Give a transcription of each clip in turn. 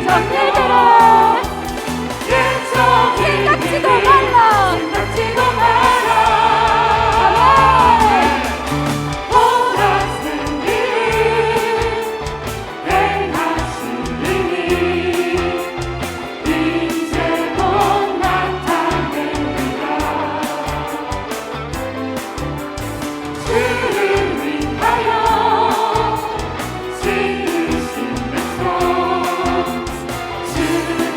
이전 일들을 생각지도 말라. 주를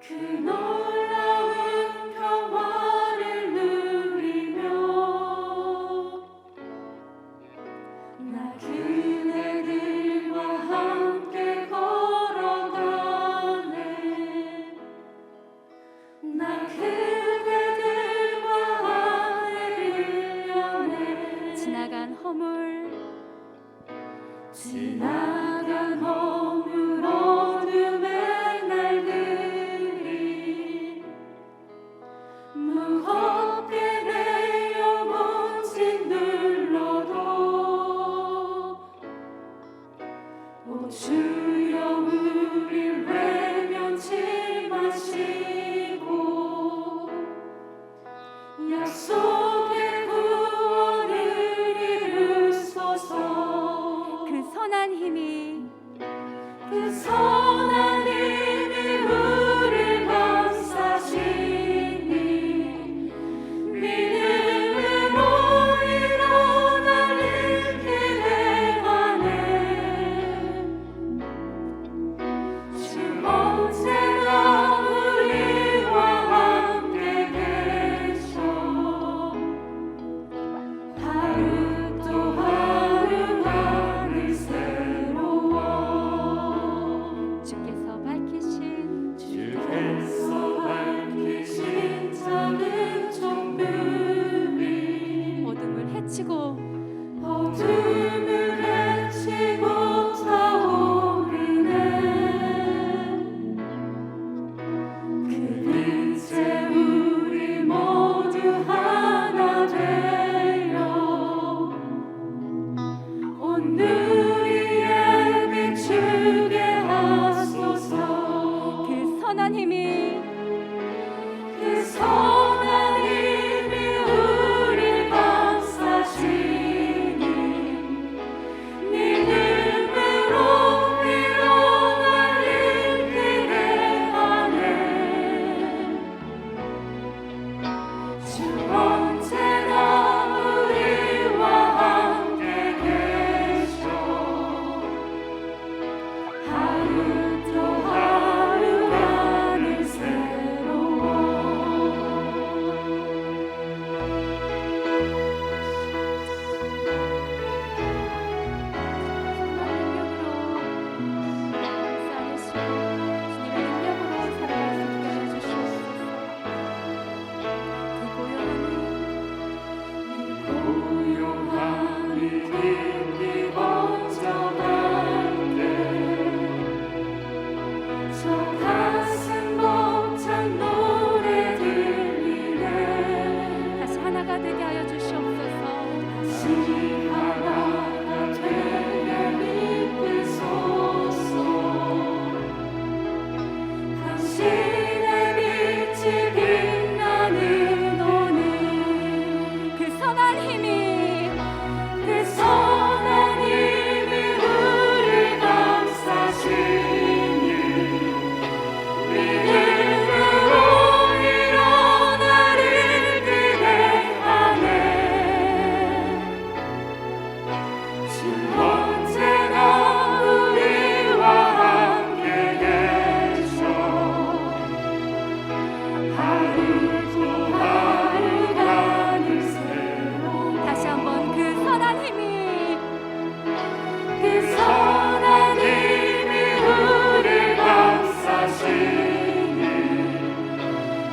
그 놀라운 평화를 누리며 나 그대들과 함께 걸어가네. 나 그대들과 하늘을 여네. 지나간 허물 어둠의 날들이 무겁게 내 영혼 짓눌러도 오 주여 우릴 외면치 마시고 약속의 구원을 이루소서. 그 선한 힘이 그 선한 힘이 우릴 감싸시니 믿음으로 일어나는 길에 안에 주 언제나 우리와 함께 계셔. 하루 또 하루가 늘 새로워. 주께서 밝히신 작은 종들이 어둠을 헤치고 타오르네. 그 빛에 우리 모두 하나 되어 온누리에 비추게 하소서. 그 선한 힘이 그 선한 힘이 우릴 감싸시니 믿음으로 일어나는 길에 안에 주 언제나 우리와 함께 계셔. 하루 또 하루가 늘 새로워. 고요함이 깊이 번져갈 때 저 가슴 벅찬 노래 들리네. 다시 하나가 되게 하여 주시옵소서. 다시 하나가 되게 이끄소서. 당신의 빛이 빛나는 오늘 그 선한 힘이 그 선한 힘이 우릴 감싸시니 믿음으로 일어나는 길에 안에 주 언제나 우리와 함께 계셔. 하루 또 하루가 늘 새로워. 다시 한번 그 선한 힘이 그 선한 힘이 우릴 감싸시니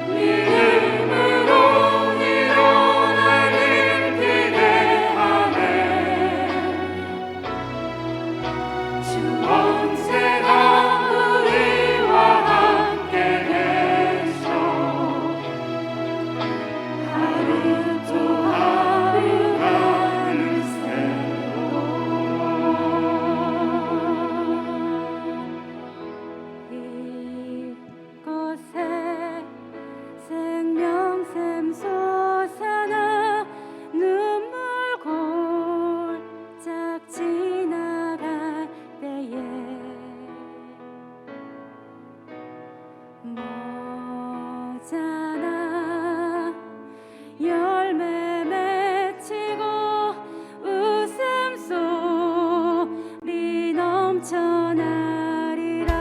믿음으로 일어나는 길에 안에 주 언제나 우리와 함께 계셔. 하루 또 하루가 늘 이곳에 생명샘 솟아나 눈물 골짝 지나갈 때에 모자나 열매 맺히고 웃음소리 넘쳐나리라.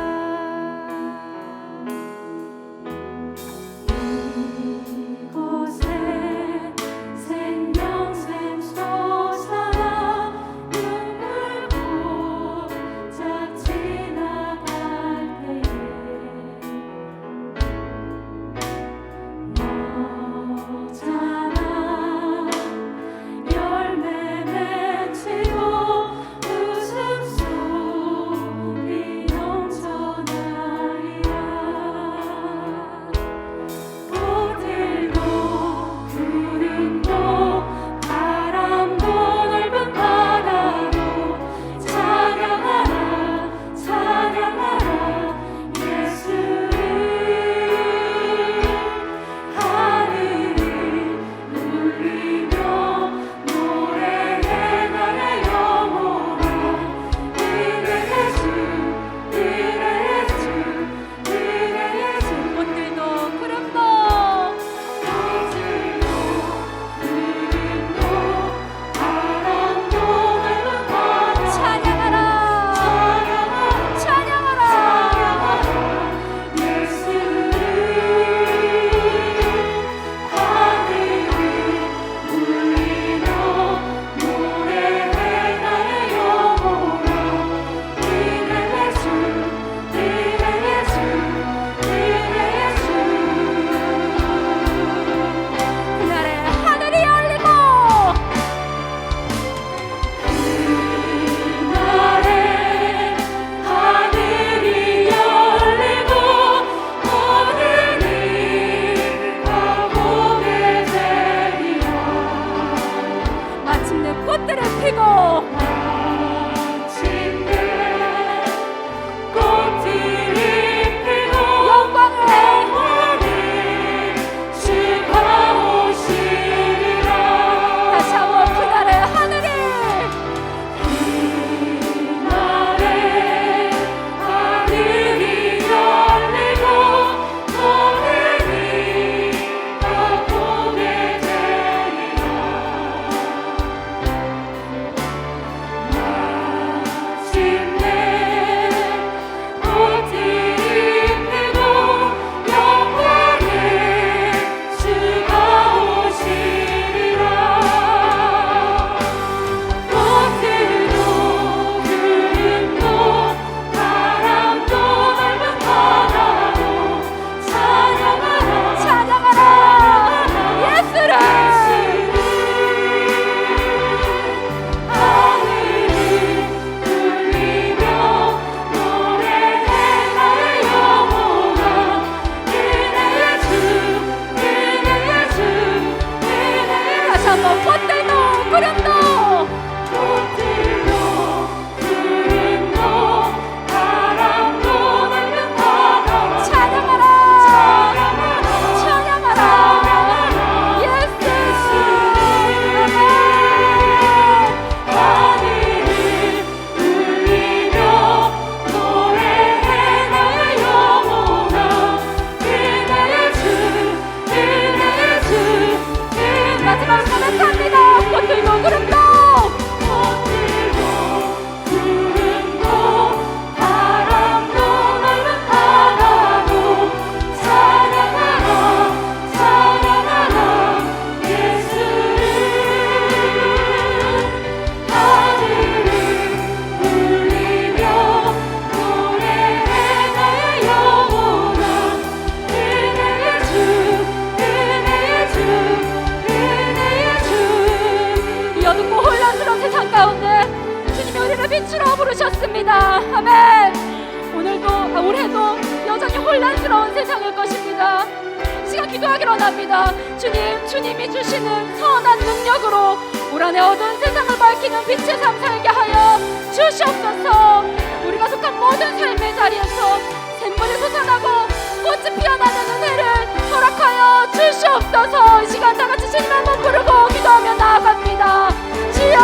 세상일 것입니다. 시간 기도하기로 합니다. 주님, 주님이 주시는 선한 능력으로 올 한해 어두운 세상을 밝히는 빛의 삶 살게 하여 주시옵소서. 우리가 속한 모든 삶의 자리에서 샘물이 솟아나고 꽃이 피어나는 은혜를 허락하여 주시옵소서. 이 시간 다 같이 주님 한번 부르고 기도하며 나아갑니다. 주여,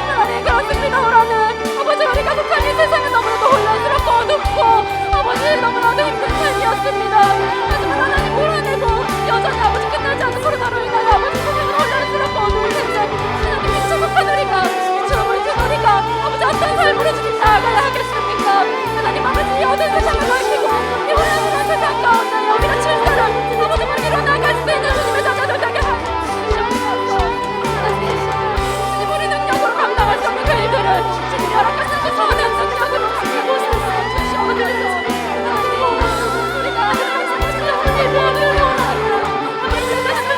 하나님 그렇습니다. 올 한해 아버지, 우리가 속한 이 세상은 너무나도 혼란스럽고 어둡고 아버지 너무나도 힘든 삶이었습니다. 하지만 하나님 올 한해도 여전히 아버지 끝나지 않은 코로나로 인하여 아버지 세상은 혼란스럽고 어두울 텐데 하나님 미쳐속한 우리가 미쳐버린 우리가 아버지 어떤 삶으로 주님 나아가야 하겠습니까? 하나님 아버지 이 어두운 세상을 밝히고 이 혼란스러운 세상 가운데 우리가 질서를 아버지 우리로 나아갈 수 있는 주님의 자녀들 되게 하시옵소서. 주님 우리 능력으로 감당할 수 없는 그 일들을 주님 허락하신 그 선한 능력으로 이곳에서 주시옵소서. 우리가 하나님의 자녀들 이 모든 원하고 아버지 세상을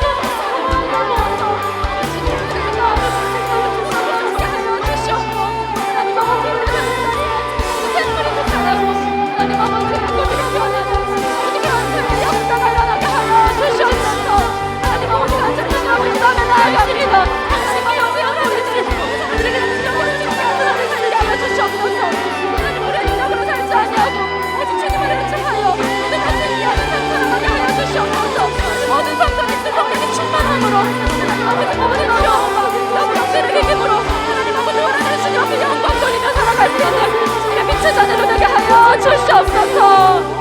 너무 모든 성도의 성령의 충만함으로 하나님 아버지 모든 어려움과 영광들을 이김으로 하나님 아버지 원하는 주님 앞에 영광 돌리며 살아갈 수 있는 주님의 빛의 자녀로 되게 하여 주시옵소서.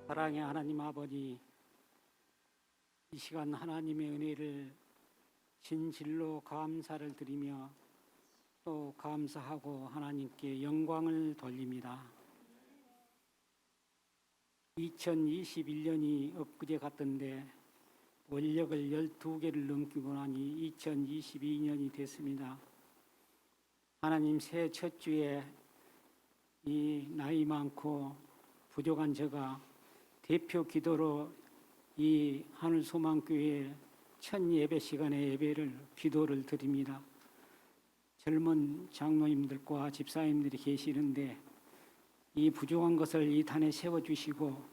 사랑의 하나님 아버지, 이 시간 하나님의 은혜를 진실로 감사를 드리며 또 감사하고 하나님께 영광을 돌립니다. 2021년이 엊그제 같던데 원력을 12개를 넘기고 나니 2022년이 됐습니다. 하나님 새해 첫 주에 이 나이 많고 부족한 제가 대표 기도로 이 하늘소망교회 첫 예배 시간에 예배를 기도를 드립니다. 젊은 장로님들과 집사님들이 계시는데 이 부족한 것을 이 단에 세워주시고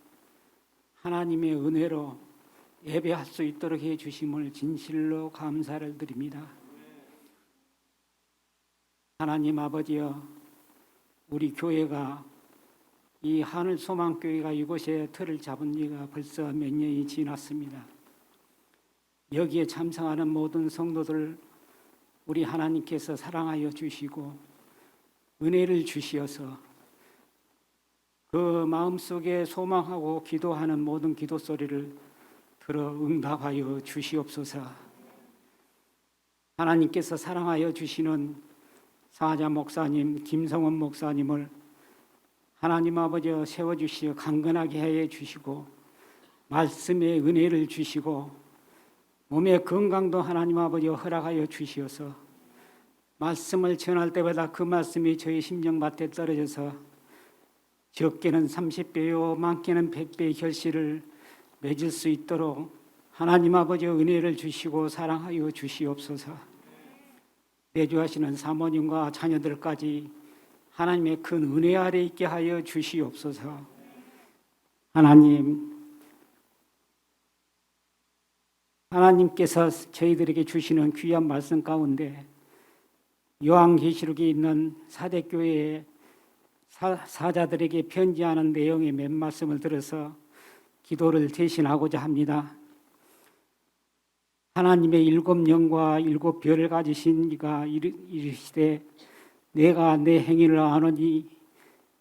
하나님의 은혜로 예배할 수 있도록 해주심을 진실로 감사를 드립니다. 하나님 아버지여, 우리 교회가 이 하늘소망교회가 이곳에 틀을 잡은 지가 벌써 몇 년이 지났습니다. 여기에 참석하는 모든 성도들 우리 하나님께서 사랑하여 주시고 은혜를 주시어서 그 마음속에 소망하고 기도하는 모든 기도 소리를 들어 응답하여 주시옵소서. 하나님께서 사랑하여 주시는 사자 목사님, 김성원 목사님을 하나님 아버지 세워주시어 강건하게 해 주시고 말씀의 은혜를 주시고 몸의 건강도 하나님 아버지 허락하여 주시어서 말씀을 전할 때마다 그 말씀이 저희 심령밭에 떨어져서 적게는 30배요 많게는 100배의 결실을 맺을 수 있도록 하나님 아버지 은혜를 주시고 사랑하여 주시옵소서. 내주하시는 사모님과 자녀들까지 하나님의 큰 은혜 아래 있게 하여 주시옵소서. 하나님께서 저희들에게 주시는 귀한 말씀 가운데 요한계시록에 있는 사대교회의 사자들에게 편지하는 내용의 몇 말씀을 들어서 기도를 대신하고자 합니다. 하나님의 7영과 7별을 가지신 이가 이르시되 내가 내 행위를 아노니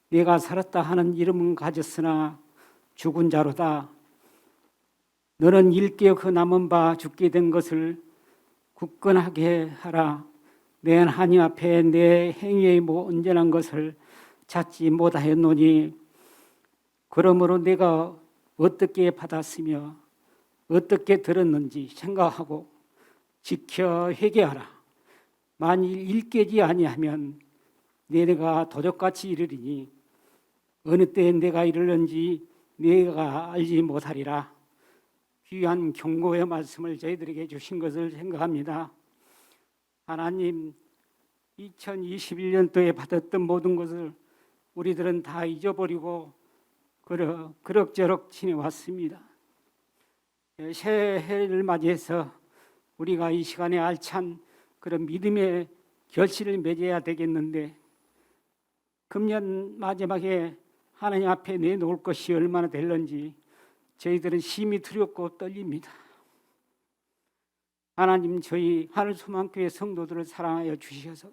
내가 살았다 하는 이름은 가졌으나 죽은 자로다. 너는 일깨어 그 남은 바 죽게 된 것을 굳건하게 하라. 내 하나님 앞에 내 행위의 온전한 것을 찾지 못하였노니 그러므로 내가 어떻게 받았으며 어떻게 들었는지 생각하고 지켜 회개하라. 만일 일깨지 아니하면 내가 도적같이 이르리니 어느 때 내가 이르는지 내가 알지 못하리라. 귀한 경고의 말씀을 저희들에게 주신 것을 생각합니다. 하나님, 2021년도에 받았던 모든 것을 우리들은 다 잊어버리고 그럭저럭 지내왔습니다. 새해를 맞이해서 우리가 이 시간에 알찬 그런 믿음의 결실을 맺어야 되겠는데, 금년 마지막에 하나님 앞에 내놓을 것이 얼마나 될런지 저희들은 심히 두렵고 떨립니다. 하나님, 저희 하늘소망교회 성도들을 사랑하여 주셔서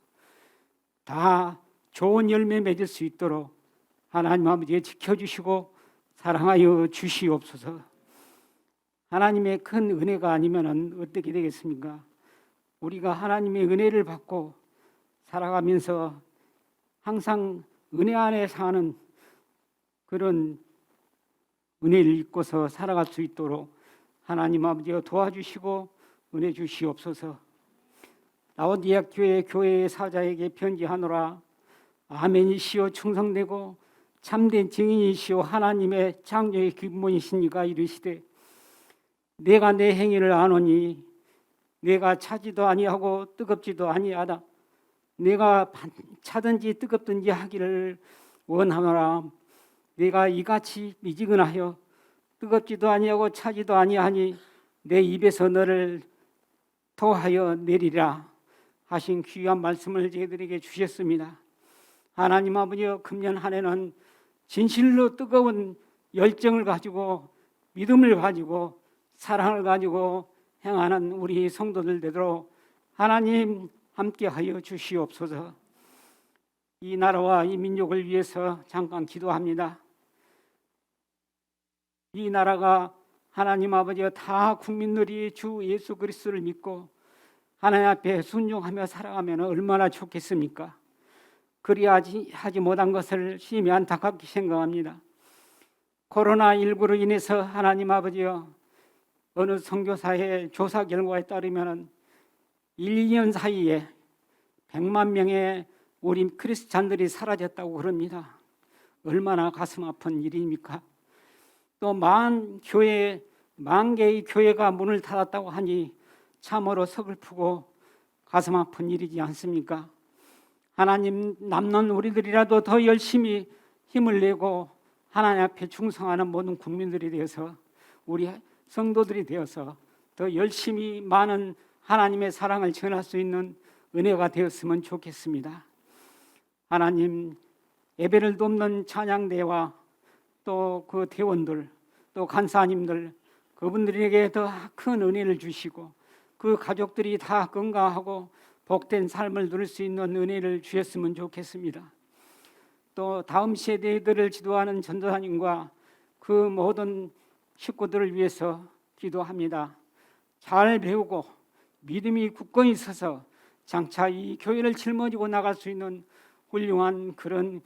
다 좋은 열매 맺을 수 있도록 하나님 아버지 지켜주시고 사랑하여 주시옵소서. 하나님의 큰 은혜가 아니면 어떻게 되겠습니까? 우리가 하나님의 은혜를 받고 살아가면서 항상 은혜 안에 사는 그런 은혜를 입고서 살아갈 수 있도록 하나님 아버지가 도와주시고 은혜 주시옵소서. 라오디아 교회의 사자에게 편지하노라. 아멘이시오 충성되고 참된 증인이시오 하나님의 창조의 기본이시니가 이르시되 내가 내 행위를 아노니 내가 차지도 아니하고 뜨겁지도 아니하다. 내가 차든지 뜨겁든지 하기를 원하노라. 내가 이같이 미지근하여 뜨겁지도 아니하고 차지도 아니하니 내 입에서 너를 토하여 내리라 하신 귀한 말씀을 저희들에게 주셨습니다. 하나님 아버지여, 금년 한 해는 진실로 뜨거운 열정을 가지고 믿음을 가지고 사랑을 가지고 행하는 우리 성도들 되도록 하나님 함께하여 주시옵소서. 이 나라와 이 민족을 위해서 잠깐 기도합니다. 이 나라가 하나님 아버지와 다 국민들이 주 예수 그리스도를 믿고 하나님 앞에 순종하며 살아가면 얼마나 좋겠습니까? 그리하지 못한 것을 심히 안타깝게 생각합니다. 코로나19로 인해서 하나님 아버지여, 어느 선교사의 조사 결과에 따르면 1, 2년 사이에 100만 명의 우리 크리스찬들이 사라졌다고 그럽니다. 얼마나 가슴 아픈 일입니까? 또 만 개의 교회가 문을 닫았다고 하니 참으로 서글프고 가슴 아픈 일이지 않습니까? 하나님, 남는 우리들이라도 더 열심히 힘을 내고 하나님 앞에 충성하는 모든 국민들이 되어서, 우리 성도들이 되어서 더 열심히 많은 하나님의 사랑을 전할 수 있는 은혜가 되었으면 좋겠습니다. 하나님, 예배를 돕는 찬양대와 또 그 대원들, 또 간사님들, 그분들에게 더 큰 은혜를 주시고 그 가족들이 다 건강하고 복된 삶을 누릴 수 있는 은혜를 주셨으면 좋겠습니다. 또 다음 세대들을 지도하는 전도사님과 그 모든 식구들을 위해서 기도합니다. 잘 배우고 믿음이 굳건히 있어서 장차 이 교회를 짊어지고 나갈 수 있는 훌륭한 그런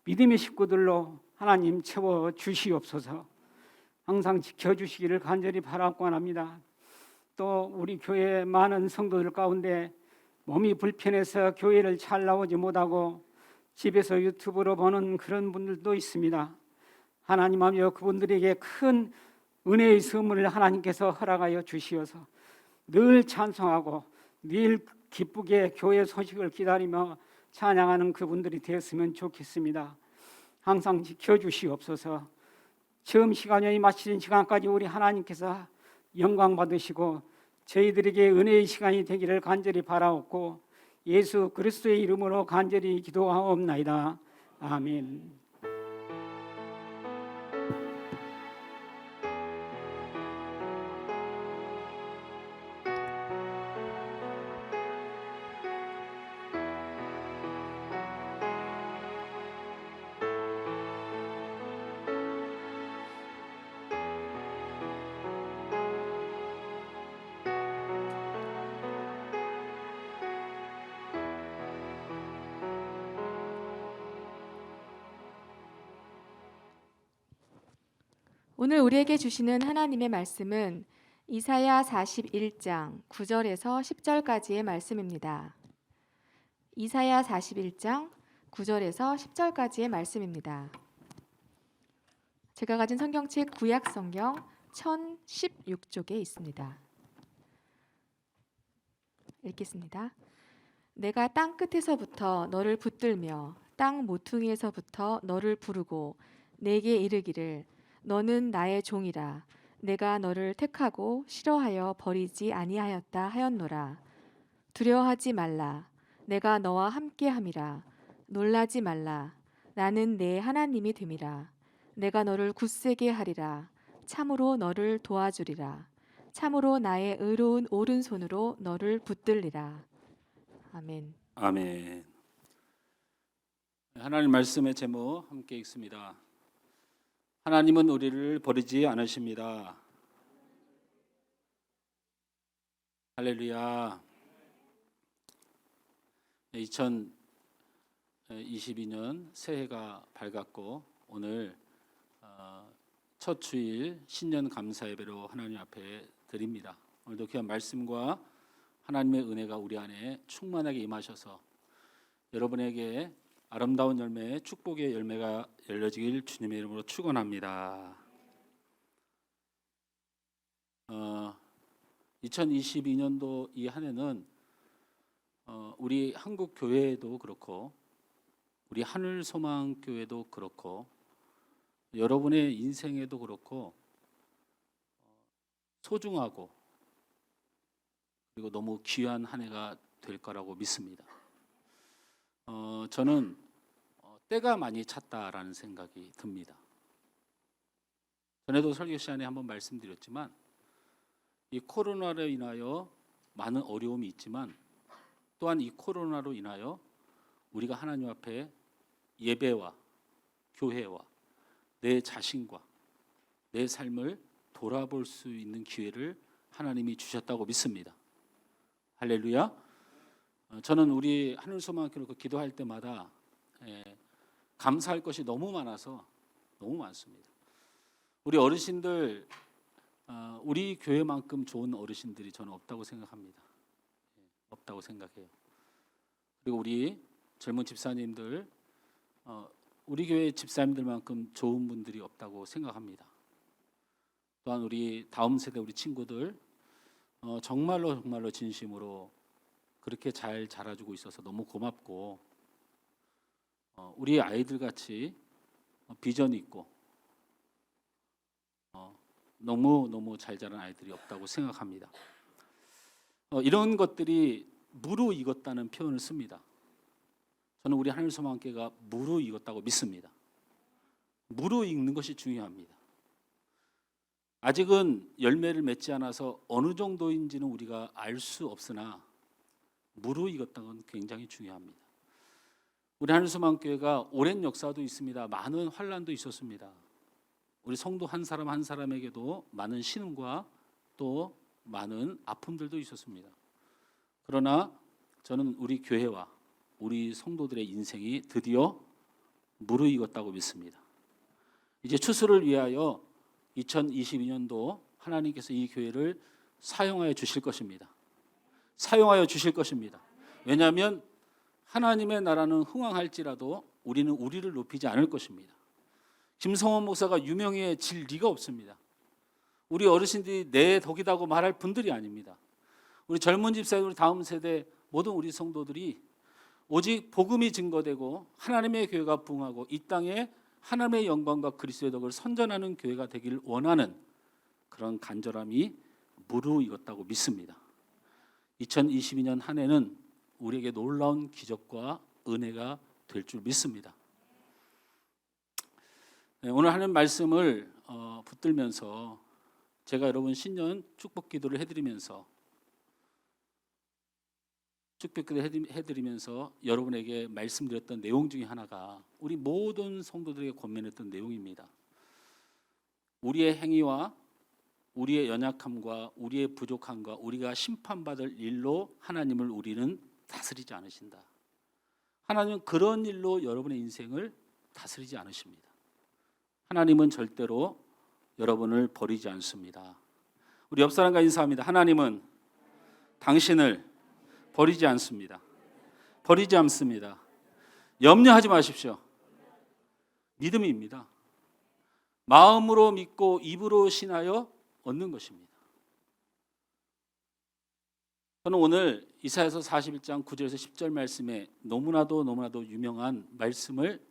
믿음의 식구들로 하나님 채워 주시옵소서. 항상 지켜주시기를 간절히 바라고 합니다. 또 우리 교회 많은 성도들 가운데 몸이 불편해서 교회를 잘 나오지 못하고 집에서 유튜브로 보는 그런 분들도 있습니다. 하나님 아버지, 그분들에게 큰 은혜의 선물을 하나님께서 허락하여 주시어서 늘 찬송하고 늘 기쁘게 교회 소식을 기다리며 찬양하는 그분들이 되었으면 좋겠습니다. 항상 지켜주시옵소서. 처음 시간이 마치는 시간까지 우리 하나님께서 영광 받으시고 저희들에게 은혜의 시간이 되기를 간절히 바라옵고 예수 그리스도의 이름으로 간절히 기도하옵나이다. 아멘. 오늘 우리에게 주시는 하나님의 말씀은 이사야 41장 9절에서 10절까지의 말씀입니다. 이사야 41장 9절에서 10절까지의 말씀입니다. 제가 가진 성경책 구약 성경 1016쪽에 있습니다. 읽겠습니다. 내가 땅 끝에서부터 너를 붙들며 땅 모퉁이에서부터 너를 부르고 내게 이르기를 너는 나의 종이라 내가 너를 택하고 싫어하여 버리지 아니하였다 하였노라. 두려워하지 말라. 내가 너와 함께함이라. 놀라지 말라. 나는 내 하나님이 됨이라. 내가 너를 굳세게 하리라. 참으로 너를 도와주리라. 참으로 나의 의로운 오른손으로 너를 붙들리라. 아멘. 아멘. 하나님 말씀의 제목 함께 읽습니다. 하나님은 우리를 버리지 않으십니다. 할렐루야. 2022년 새해가 밝았고 오늘 첫 주일 신년 감사 예배로 하나님 앞에 드립니다. 오늘도 귀한 말씀과 하나님의 은혜가 우리 안에 충만하게 임하셔서 여러분에게 아름다운 열매, 축복의 열매가 열려지길 주님의 이름으로 축원합니다. 2022년도 이 한 해는 우리 한국 교회도 그렇고 우리 하늘소망교회도 그렇고 여러분의 인생에도 그렇고 소중하고 그리고 너무 귀한 한 해가 될 거라고 믿습니다. 저는 때가 많이 찼다라는 생각이 듭니다. 전에도 설교 시간에 한번 말씀드렸지만 이 코로나로 인하여 많은 어려움이 있지만 또한 이 코로나로 인하여 우리가 하나님 앞에 예배와 교회와 내 자신과 내 삶을 돌아볼 수 있는 기회를 하나님이 주셨다고 믿습니다. 할렐루야. 저는 우리 하늘소망교회 기도할 때마다 감사할 것이 너무 많아서 너무 많습니다. 우리 어르신들, 우리 교회만큼 좋은 어르신들이 저는 없다고 생각합니다. 없다고 생각해요. 그리고 우리 젊은 집사님들, 우리 교회 집사님들만큼 좋은 분들이 없다고 생각합니다. 또한 우리 다음 세대 우리 친구들 정말로 진심으로 그렇게 잘 자라주고 있어서 너무 고맙고 우리 아이들 같이 비전 있고 너무 잘 자란 아이들이 없다고 생각합니다. 이런 것들이 무르익었다는 표현을 씁니다. 저는 우리 하늘소망교회가 무르익었다고 믿습니다. 무르익는 것이 중요합니다. 아직은 열매를 맺지 않아서 어느 정도인지는 우리가 알 수 없으나 무르익었다는 건 굉장히 중요합니다. 우리 하늘소망교회가 오랜 역사도 있습니다. 많은 환난도 있었습니다. 우리 성도 한 사람 한 사람에게도 많은 신음과 또 많은 아픔들도 있었습니다. 그러나 저는 우리 교회와 우리 성도들의 인생이 드디어 무르익었다고 믿습니다. 이제 추수를 위하여 2022년도 하나님께서 이 교회를 사용하여 주실 것입니다. 사용하여 주실 것입니다. 왜냐하면 하나님의 나라는 흥왕할지라도 우리는 우리를 높이지 않을 것입니다. 김성원 목사가 유명해질 리가 없습니다. 우리 어르신들이 내 덕이다고 말할 분들이 아닙니다. 우리 젊은 집사님, 우리 다음 세대 모든 우리 성도들이 오직 복음이 증거되고 하나님의 교회가 부흥하고 이 땅에 하나님의 영광과 그리스도의 덕을 선전하는 교회가 되길 원하는 그런 간절함이 무르익었다고 믿습니다. 2022년 한 해는 우리에게 놀라운 기적과 은혜가 될 줄 믿습니다. 오늘 하는 말씀을 붙들면서 제가 여러분 신년 축복 기도를 해드리면서 여러분에게 말씀드렸던 내용 중에 하나가 우리 모든 성도들에게 권면했던 내용입니다. 우리의 행위와 우리의 연약함과 우리의 부족함과 우리가 심판받을 일로 하나님을 우리는 다스리지 않으신다. 하나님은 그런 일로 여러분의 인생을 다스리지 않으십니다. 하나님은 절대로 여러분을 버리지 않습니다. 우리 옆 사람과 인사합니다. 하나님은 당신을 버리지 않습니다. 버리지 않습니다. 염려하지 마십시오. 믿음입니다. 마음으로 믿고 입으로 신하여 얻는 것입니다. 저는 오늘 이사야서 41장 9절에서 10절 말씀에 너무나도 유명한 말씀을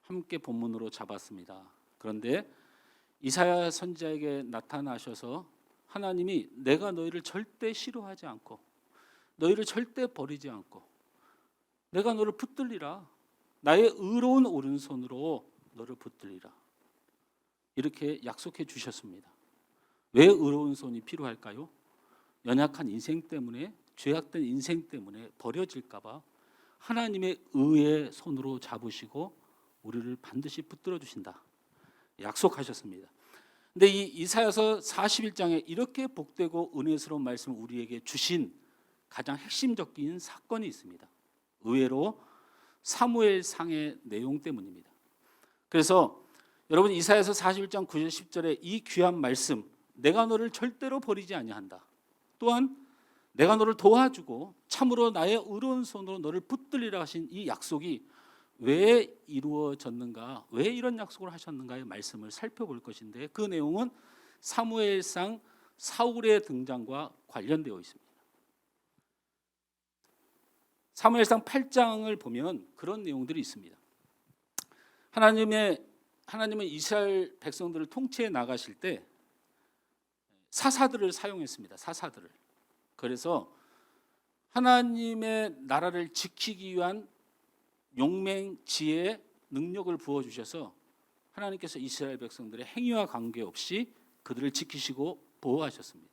함께 본문으로 잡았습니다. 그런데 이사야 선지자에게 나타나셔서 하나님이 내가 너희를 절대 싫어하지 않고 너희를 절대 버리지 않고 내가 너를 붙들리라. 나의 의로운 오른손으로 너를 붙들리라. 이렇게 약속해 주셨습니다. 왜 의로운 손이 필요할까요? 연약한 인생 때문에, 죄악된 인생 때문에 버려질까 봐 하나님의 의의 손으로 잡으시고 우리를 반드시 붙들어 주신다. 약속하셨습니다. 근데 이 이사야서 41장에 이렇게 복되고 은혜스러운 말씀을 우리에게 주신 가장 핵심적인 사건이 있습니다. 의외로 사무엘상의 내용 때문입니다. 그래서 여러분 이사야서 41장 9절 10절에 이 귀한 말씀, 내가 너를 절대로 버리지 아니한다. 또한 내가 너를 도와주고 참으로 나의 의로운 손으로 너를 붙들리라 하신 이 약속이 왜 이루어졌는가, 왜 이런 약속을 하셨는가의 말씀을 살펴볼 것인데, 그 내용은 사무엘상 사울의 등장과 관련되어 있습니다. 사무엘상 8장을 보면 그런 내용들이 있습니다. 하나님은 이스라엘 백성들을 통치해 나가실 때 사사들을 사용했습니다. 사사들을. 그래서 하나님의 나라를 지키기 위한 용맹, 지혜, 능력을 부어주셔서 하나님께서 이스라엘 백성들의 행위와 관계없이 그들을 지키시고 보호하셨습니다.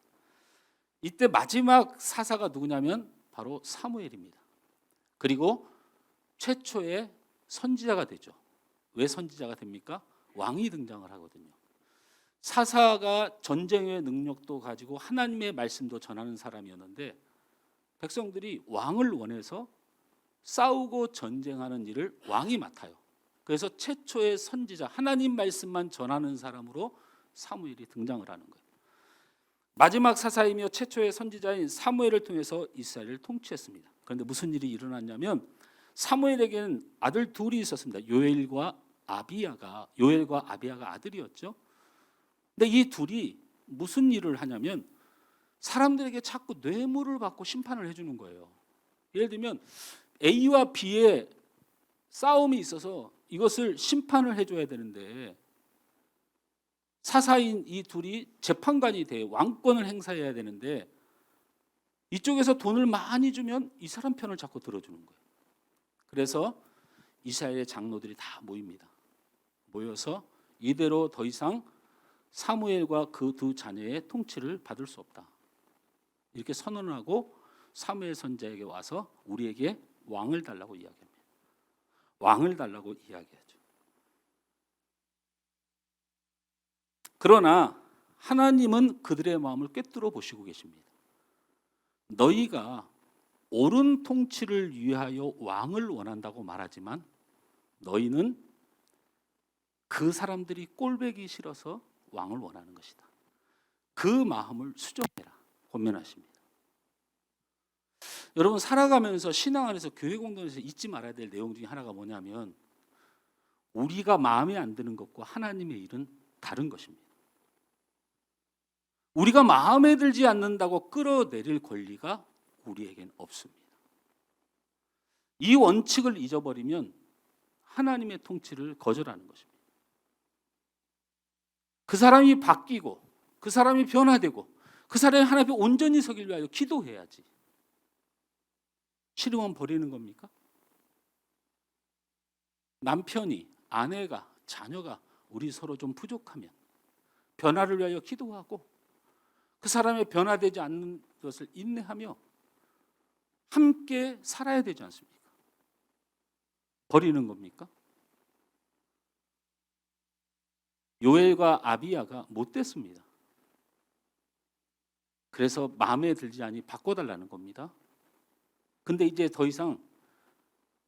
이때 마지막 사사가 누구냐면 바로 사무엘입니다. 그리고 최초의 선지자가 되죠. 왜 선지자가 됩니까? 왕이 등장을 하거든요. 사사가 전쟁의 능력도 가지고 하나님의 말씀도 전하는 사람이었는데 백성들이 왕을 원해서 싸우고 전쟁하는 일을 왕이 맡아요. 그래서 최초의 선지자, 하나님 말씀만 전하는 사람으로 사무엘이 등장을 하는 거예요. 마지막 사사이며 최초의 선지자인 사무엘을 통해서 이스라엘을 통치했습니다. 그런데 무슨 일이 일어났냐면 사무엘에게는 아들 둘이 있었습니다. 요엘과 아비야가 아들이었죠. 근데 이 둘이 무슨 일을 하냐면 사람들에게 자꾸 뇌물을 받고 심판을 해주는 거예요. 예를 들면 A와 B의 싸움이 있어서 이것을 심판을 해줘야 되는데 사사인 이 둘이 재판관이 돼 왕권을 행사해야 되는데 이쪽에서 돈을 많이 주면 이 사람 편을 자꾸 들어주는 거예요. 그래서 이스라엘의 장로들이 다 모입니다. 모여서 이대로 더 이상 사무엘과 그 두 자녀의 통치를 받을 수 없다. 이렇게 선언을 하고 사무엘 선지자에게 와서 우리에게 왕을 달라고 이야기합니다. 왕을 달라고 이야기하죠. 그러나 하나님은 그들의 마음을 꿰뚫어 보시고 계십니다. 너희가 옳은 통치를 위하여 왕을 원한다고 말하지만 너희는 그 사람들이 꼴보기 싫어서 왕을 원하는 것이다. 그 마음을 수정해라. 권면하십니다. 여러분 살아가면서 신앙 안에서 교회 공동에서 잊지 말아야 될 내용 중에 하나가 뭐냐면 우리가 마음에 안 드는 것과 하나님의 일은 다른 것입니다. 우리가 마음에 들지 않는다고 끌어내릴 권리가 우리에겐 없습니다. 이 원칙을 잊어버리면 하나님의 통치를 거절하는 것입니다. 그 사람이 바뀌고 그 사람이 변화되고 그 사람이 하나님 앞에 온전히 서길 위하여 기도해야지. 싫으면 버리는 겁니까? 남편이, 아내가, 자녀가 우리 서로 좀 부족하면 변화를 위하여 기도하고 그 사람의 변화되지 않는 것을 인내하며 함께 살아야 되지 않습니까? 버리는 겁니까? 요엘과 아비야가 못됐습니다. 그래서 마음에 들지 않니 바꿔달라는 겁니다. 근데 이제 더 이상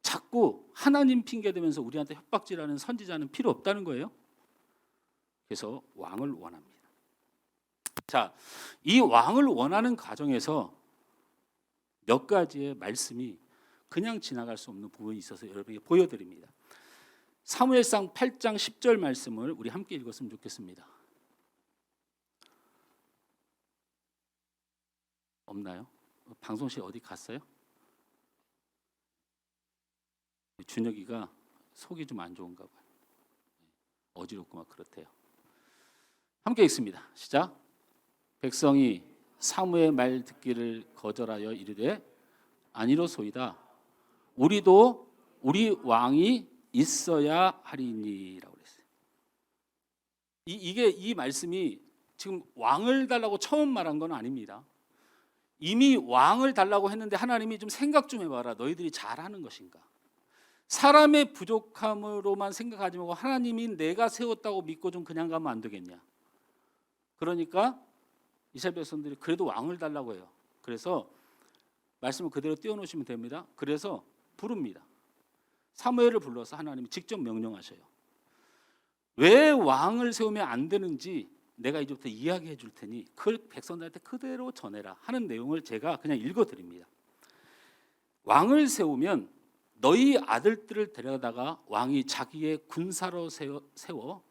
자꾸 하나님 핑계대면서 우리한테 협박질하는 선지자는 필요 없다는 거예요. 그래서 왕을 원합니다. 자, 이 왕을 원하는 과정에서 몇 가지의 말씀이 그냥 지나갈 수 없는 부분이 있어서 여러분에게 보여드립니다. 사무엘상 8장 10절 말씀을 우리 함께 읽었으면 좋겠습니다. 없나요? 방송실 어디 갔어요? 준혁이가 속이 좀 안 좋은가 봐요. 어지럽고 막 그렇대요. 함께 읽습니다. 시작. 백성이 사무의 말 듣기를 거절하여 이르되 아니로소이다. 우리도 우리 왕이 있어야 하리니라고 그랬어요. 이 말씀이 지금 왕을 달라고 처음 말한 건 아닙니다. 이미 왕을 달라고 했는데 하나님이 좀 생각 좀 해봐라. 너희들이 잘하는 것인가? 사람의 부족함으로만 생각하지 말고 하나님이 내가 세웠다고 믿고 좀 그냥 가면 안 되겠냐? 그러니까 이스라엘 백성들이 그래도 왕을 달라고 해요. 그래서 말씀을 그대로 띄워놓으시면 됩니다. 그래서 부릅니다. 사무엘을 불러서 하나님이 직접 명령하셔요. 왜 왕을 세우면 안 되는지 내가 이제부터 이야기해 줄 테니 그 백성들한테 그대로 전해라 하는 내용을 제가 그냥 읽어드립니다. 왕을 세우면 너희 아들들을 데려다가 왕이 자기의 군사로 세워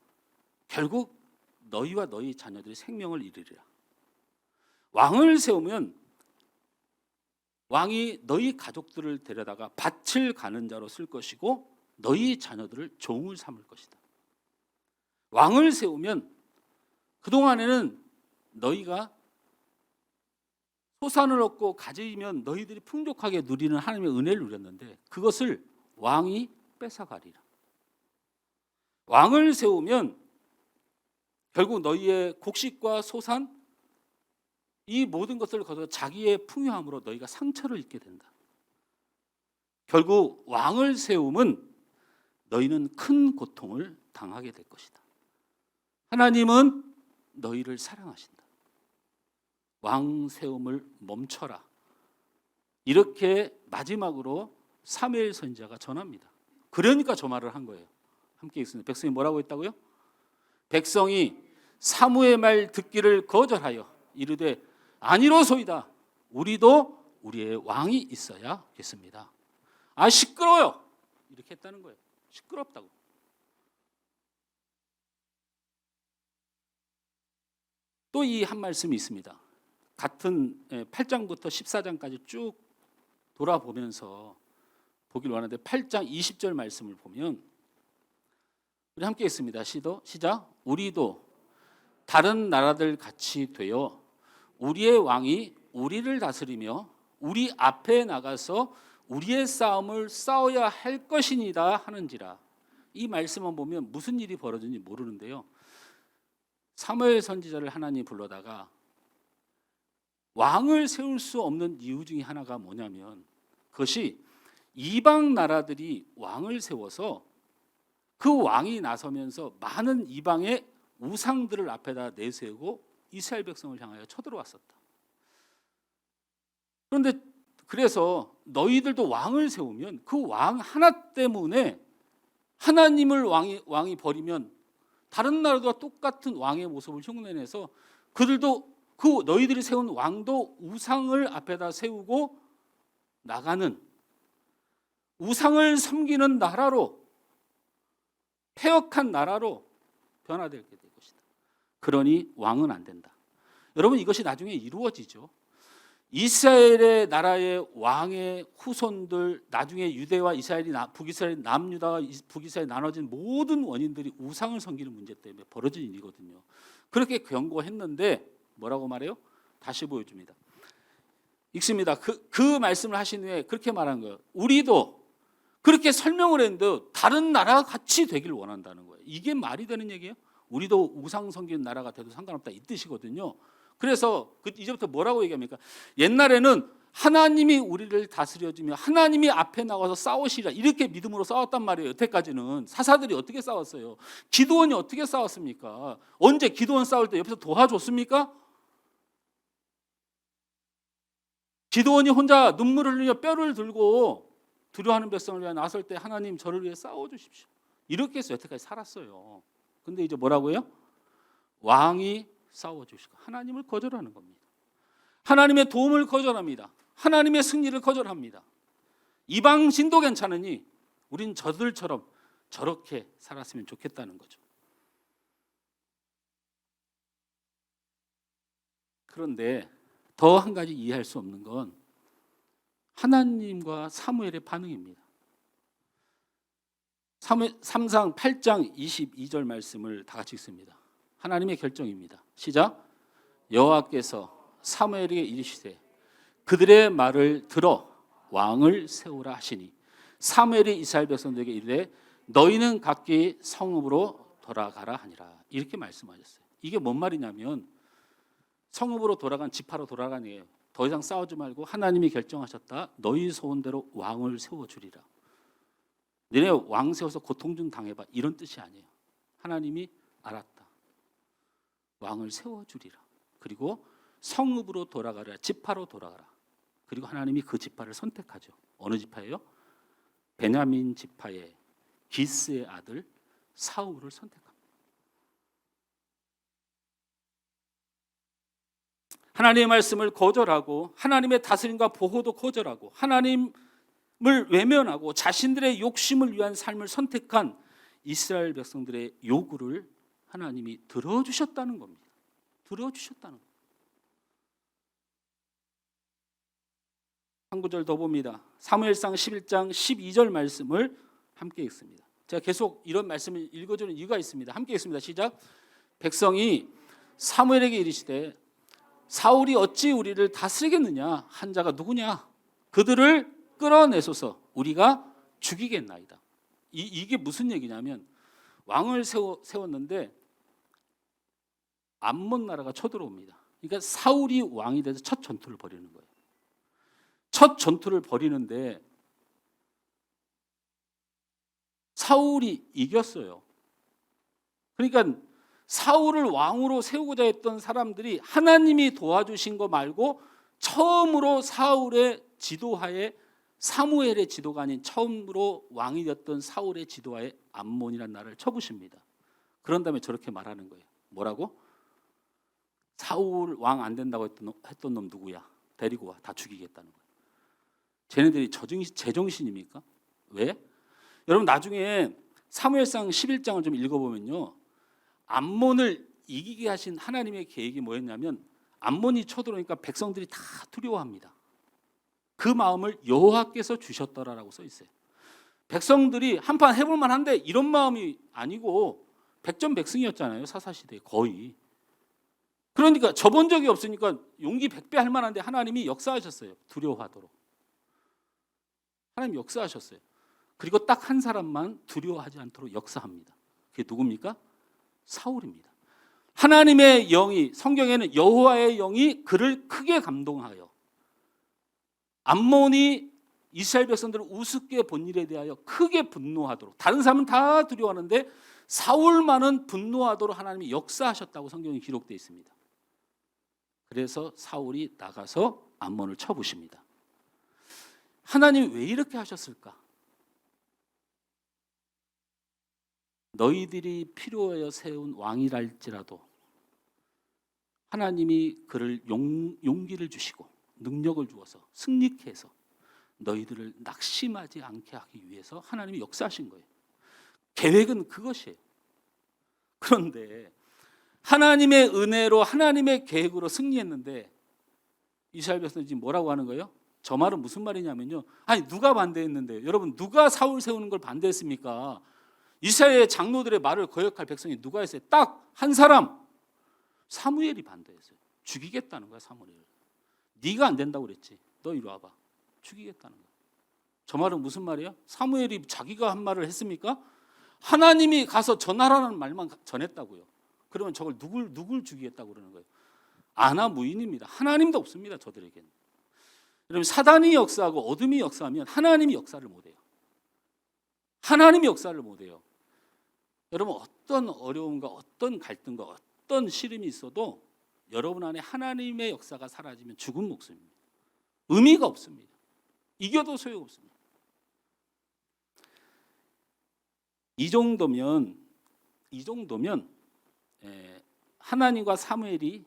결국 너희와 너희 자녀들이 생명을 잃으리라. 왕을 세우면 왕이 너희 가족들을 데려다가 밭을 가는 자로 쓸 것이고 너희 자녀들을 종을 삼을 것이다. 왕을 세우면 그동안에는 너희가 소산을 얻고 가지면 너희들이 풍족하게 누리는 하나님의 은혜를 누렸는데 그것을 왕이 뺏어가리라. 왕을 세우면 결국 너희의 곡식과 소산 이 모든 것들을 거둬 자기의 풍요함으로 너희가 상처를 입게 된다. 결국 왕을 세움은 너희는 큰 고통을 당하게 될 것이다. 하나님은 너희를 사랑하신다. 왕 세움을 멈춰라. 이렇게 마지막으로 사무엘 선지자가 전합니다. 그러니까 저 말을 한 거예요. 함께 읽습니다. 백성이 뭐라고 했다고요? 백성이 사무의 말 듣기를 거절하여 이르되 아니로소이다. 우리도 우리의 왕이 있어야겠습니다. 아 시끄러워요. 이렇게 했다는 거예요. 시끄럽다고. 또 이 한 말씀이 있습니다. 같은 8장부터 14장까지 쭉 돌아보면서 보길 원하는데 8장 20절 말씀을 보면 우리 함께 읽습니다. 시작. 우리도 다른 나라들 같이 되어 우리의 왕이 우리를 다스리며 우리 앞에 나가서 우리의 싸움을 싸워야 할 것이니다 하는지라. 이 말씀만 보면 무슨 일이 벌어지는지 모르는데요. 사무엘 선지자를 하나님이 불러다가 왕을 세울 수 없는 이유 중에 하나가 뭐냐면 그것이 이방 나라들이 왕을 세워서 그 왕이 나서면서 많은 이방의 우상들을 앞에다 내세우고 이스라엘 백성을 향하여 쳐들어왔었다. 그런데 그래서 너희들도 왕을 세우면 그 왕 하나 때문에 하나님을 왕이 버리면 다른 나라들과 똑같은 왕의 모습을 흉내내서 그들도 그 너희들이 세운 왕도 우상을 앞에다 세우고 나가는 우상을 섬기는 나라로 폐역한 나라로 변화되게 될 것이다. 그러니 왕은 안 된다. 여러분 이것이 나중에 이루어지죠. 이스라엘의 나라의 왕의 후손들 나중에 유대와 이스라엘이 북이스라엘 남유다와 북이스라엘이 나눠진 모든 원인들이 우상을 섬기는 문제 때문에 벌어진 일이거든요. 그렇게 경고했는데 뭐라고 말해요? 다시 보여줍니다. 읽습니다. 그 말씀을 하신 후에 그렇게 말한 거예요. 우리도 그렇게 설명을 했는데 다른 나라가 같이 되길 원한다는 거예요. 이게 말이 되는 얘기예요? 우리도 우상 섬기는 나라가 돼도 상관없다 이 뜻이거든요. 그래서 이제부터 뭐라고 얘기합니까? 옛날에는 하나님이 우리를 다스려주며 하나님이 앞에 나가서 싸우시라 이렇게 믿음으로 싸웠단 말이에요. 여태까지는 사사들이 어떻게 싸웠어요? 기드온이 어떻게 싸웠습니까? 언제 기드온 싸울 때 옆에서 도와줬습니까? 기드온이 혼자 눈물을 흘리며 뼈를 들고 두려워하는 백성을 위해 나설 때 하나님 저를 위해 싸워주십시오. 이렇게 해서 여태까지 살았어요. 근데 이제 뭐라고 해요? 왕이 싸워 주시고 하나님을 거절하는 겁니다. 하나님의 도움을 거절합니다. 하나님의 승리를 거절합니다. 이방 신도 괜찮으니 우린 저들처럼 저렇게 살았으면 좋겠다는 거죠. 그런데 더 한 가지 이해할 수 없는 건 하나님과 사무엘의 반응입니다. 3상 8장 22절 말씀을 다 같이 읽습니다. 하나님의 결정입니다. 시작. 여호와께서 사무엘에게 이르시되 그들의 말을 들어 왕을 세우라 하시니 사무엘이 이스라엘 백성들에게 이르되 너희는 각기 성읍으로 돌아가라 하니라. 이렇게 말씀하셨어요. 이게 뭔 말이냐면 성읍으로 돌아간 지파로 돌아가는 거예요. 더 이상 싸우지 말고 하나님이 결정하셨다. 너희 소원대로 왕을 세워주리라. 너네 왕 세워서 고통 좀 당해봐. 이런 뜻이 아니에요. 하나님이 알았다. 왕을 세워주리라. 그리고 성읍으로 돌아가라. 지파로 돌아가라. 그리고 하나님이 그 지파를 선택하죠. 어느 지파예요? 베냐민 지파의 기스의 아들 사울을 선택합니다. 하나님의 말씀을 거절하고 하나님의 다스림과 보호도 거절하고 하나님을 외면하고 자신들의 욕심을 위한 삶을 선택한 이스라엘 백성들의 요구를 하나님이 들어주셨다는 겁니다. 들어주셨다는 겁니다. 한 구절 더 봅니다. 사무엘상 11장 12절 말씀을 함께 읽습니다. 제가 계속 이런 말씀을 읽어주는 이유가 있습니다. 함께 읽습니다. 시작. 백성이 사무엘에게 이르시되 사울이 어찌 우리를 다스리겠느냐? 한 자가 누구냐? 그들을 끌어내소서 우리가 죽이겠나이다. 이게 무슨 얘기냐면 왕을 세웠는데 암몬 나라가 쳐들어옵니다. 그러니까 사울이 왕이 돼서 첫 전투를 벌이는 거예요. 첫 전투를 벌이는데 사울이 이겼어요. 그러니까 사울을 왕으로 세우고자 했던 사람들이 하나님이 도와주신 거 말고 처음으로 사울의 지도하에 사무엘의 지도가 아닌 처음으로 왕이 되었던 사울의 지도하에 암몬이라는 나라를 쳐부십니다. 그런 다음에 저렇게 말하는 거예요. 뭐라고? 사울 왕 안 된다고 했던 놈 누구야? 데리고 와. 다 죽이겠다는 거예요. 쟤네들이 제정신입니까? 왜? 여러분 나중에 사무엘상 11장을 좀 읽어보면요. 암몬을 이기게 하신 하나님의 계획이 뭐였냐면 암몬이 쳐들어오니까 백성들이 다 두려워합니다. 그 마음을 여호와께서 주셨더라라고 써 있어요. 백성들이 한판 해볼 만한데 이런 마음이 아니고 백전백승이었잖아요. 사사시대에 거의. 그러니까 져본 적이 없으니까 용기 100배 할 만한데 하나님이 역사하셨어요. 두려워하도록. 하나님 역사하셨어요. 그리고 딱 한 사람만 두려워하지 않도록 역사합니다. 그게 누굽니까? 사울입니다. 하나님의 영이 성경에는 여호와의 영이 그를 크게 감동하여 암몬이 이스라엘 백성들을 우습게 본 일에 대하여 크게 분노하도록 다른 사람은 다 두려워하는데 사울만은 분노하도록 하나님이 역사하셨다고 성경에 기록되어 있습니다. 그래서 사울이 나가서 암몬을 쳐부십니다. 하나님이 왜 이렇게 하셨을까? 너희들이 필요하여 세운 왕이랄지라도 하나님이 그를 용기를 주시고 능력을 주어서 승리케 해서 너희들을 낙심하지 않게 하기 위해서 하나님이 역사하신 거예요. 계획은 그것이에요. 그런데 하나님의 은혜로 하나님의 계획으로 승리했는데 이스라엘 백성들이 지금 뭐라고 하는 거예요? 저 말은 무슨 말이냐면요. 아니 누가 반대했는데 여러분 누가 사울 세우는 걸 반대했습니까? 이스라엘 장로들의 말을 거역할 백성이 누가 했어요? 딱 한 사람 사무엘이 반대했어요. 죽이겠다는 거야 사무엘을. 네가 안 된다고 그랬지. 너 이리 와봐. 죽이겠다는 거야. 저 말은 무슨 말이야? 사무엘이 자기가 한 말을 했습니까? 하나님이 가서 전하라는 말만 전했다고요. 그러면 저걸 누굴 죽이겠다고 그러는 거예요? 아나무인입니다. 하나님도 없습니다. 저들에게는. 여러분 사단이 역사하고 어둠이 역사하면 하나님이 역사를 못해요. 하나님이 역사를 못해요. 여러분 어떤 어려움과 어떤 갈등과 어떤 시름이 있어도 여러분 안에 하나님의 역사가 사라지면 죽은 목숨입니다. 의미가 없습니다. 이겨도 소용없습니다. 이 정도면 하나님과 사무엘이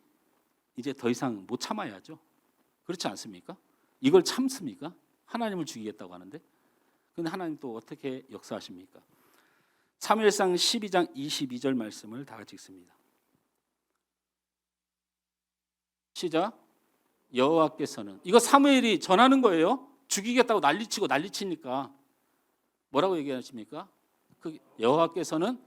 이제 더 이상 못 참아야죠. 그렇지 않습니까? 이걸 참습니까? 하나님을 죽이겠다고 하는데. 근데 하나님 또 어떻게 역사하십니까? 사무엘상 12장 22절 말씀을 다 같이 읽습니다. 시작. 여호와께서는, 이거 사무엘이 전하는 거예요. 죽이겠다고 난리치니까 뭐라고 얘기하십니까? 여호와께서는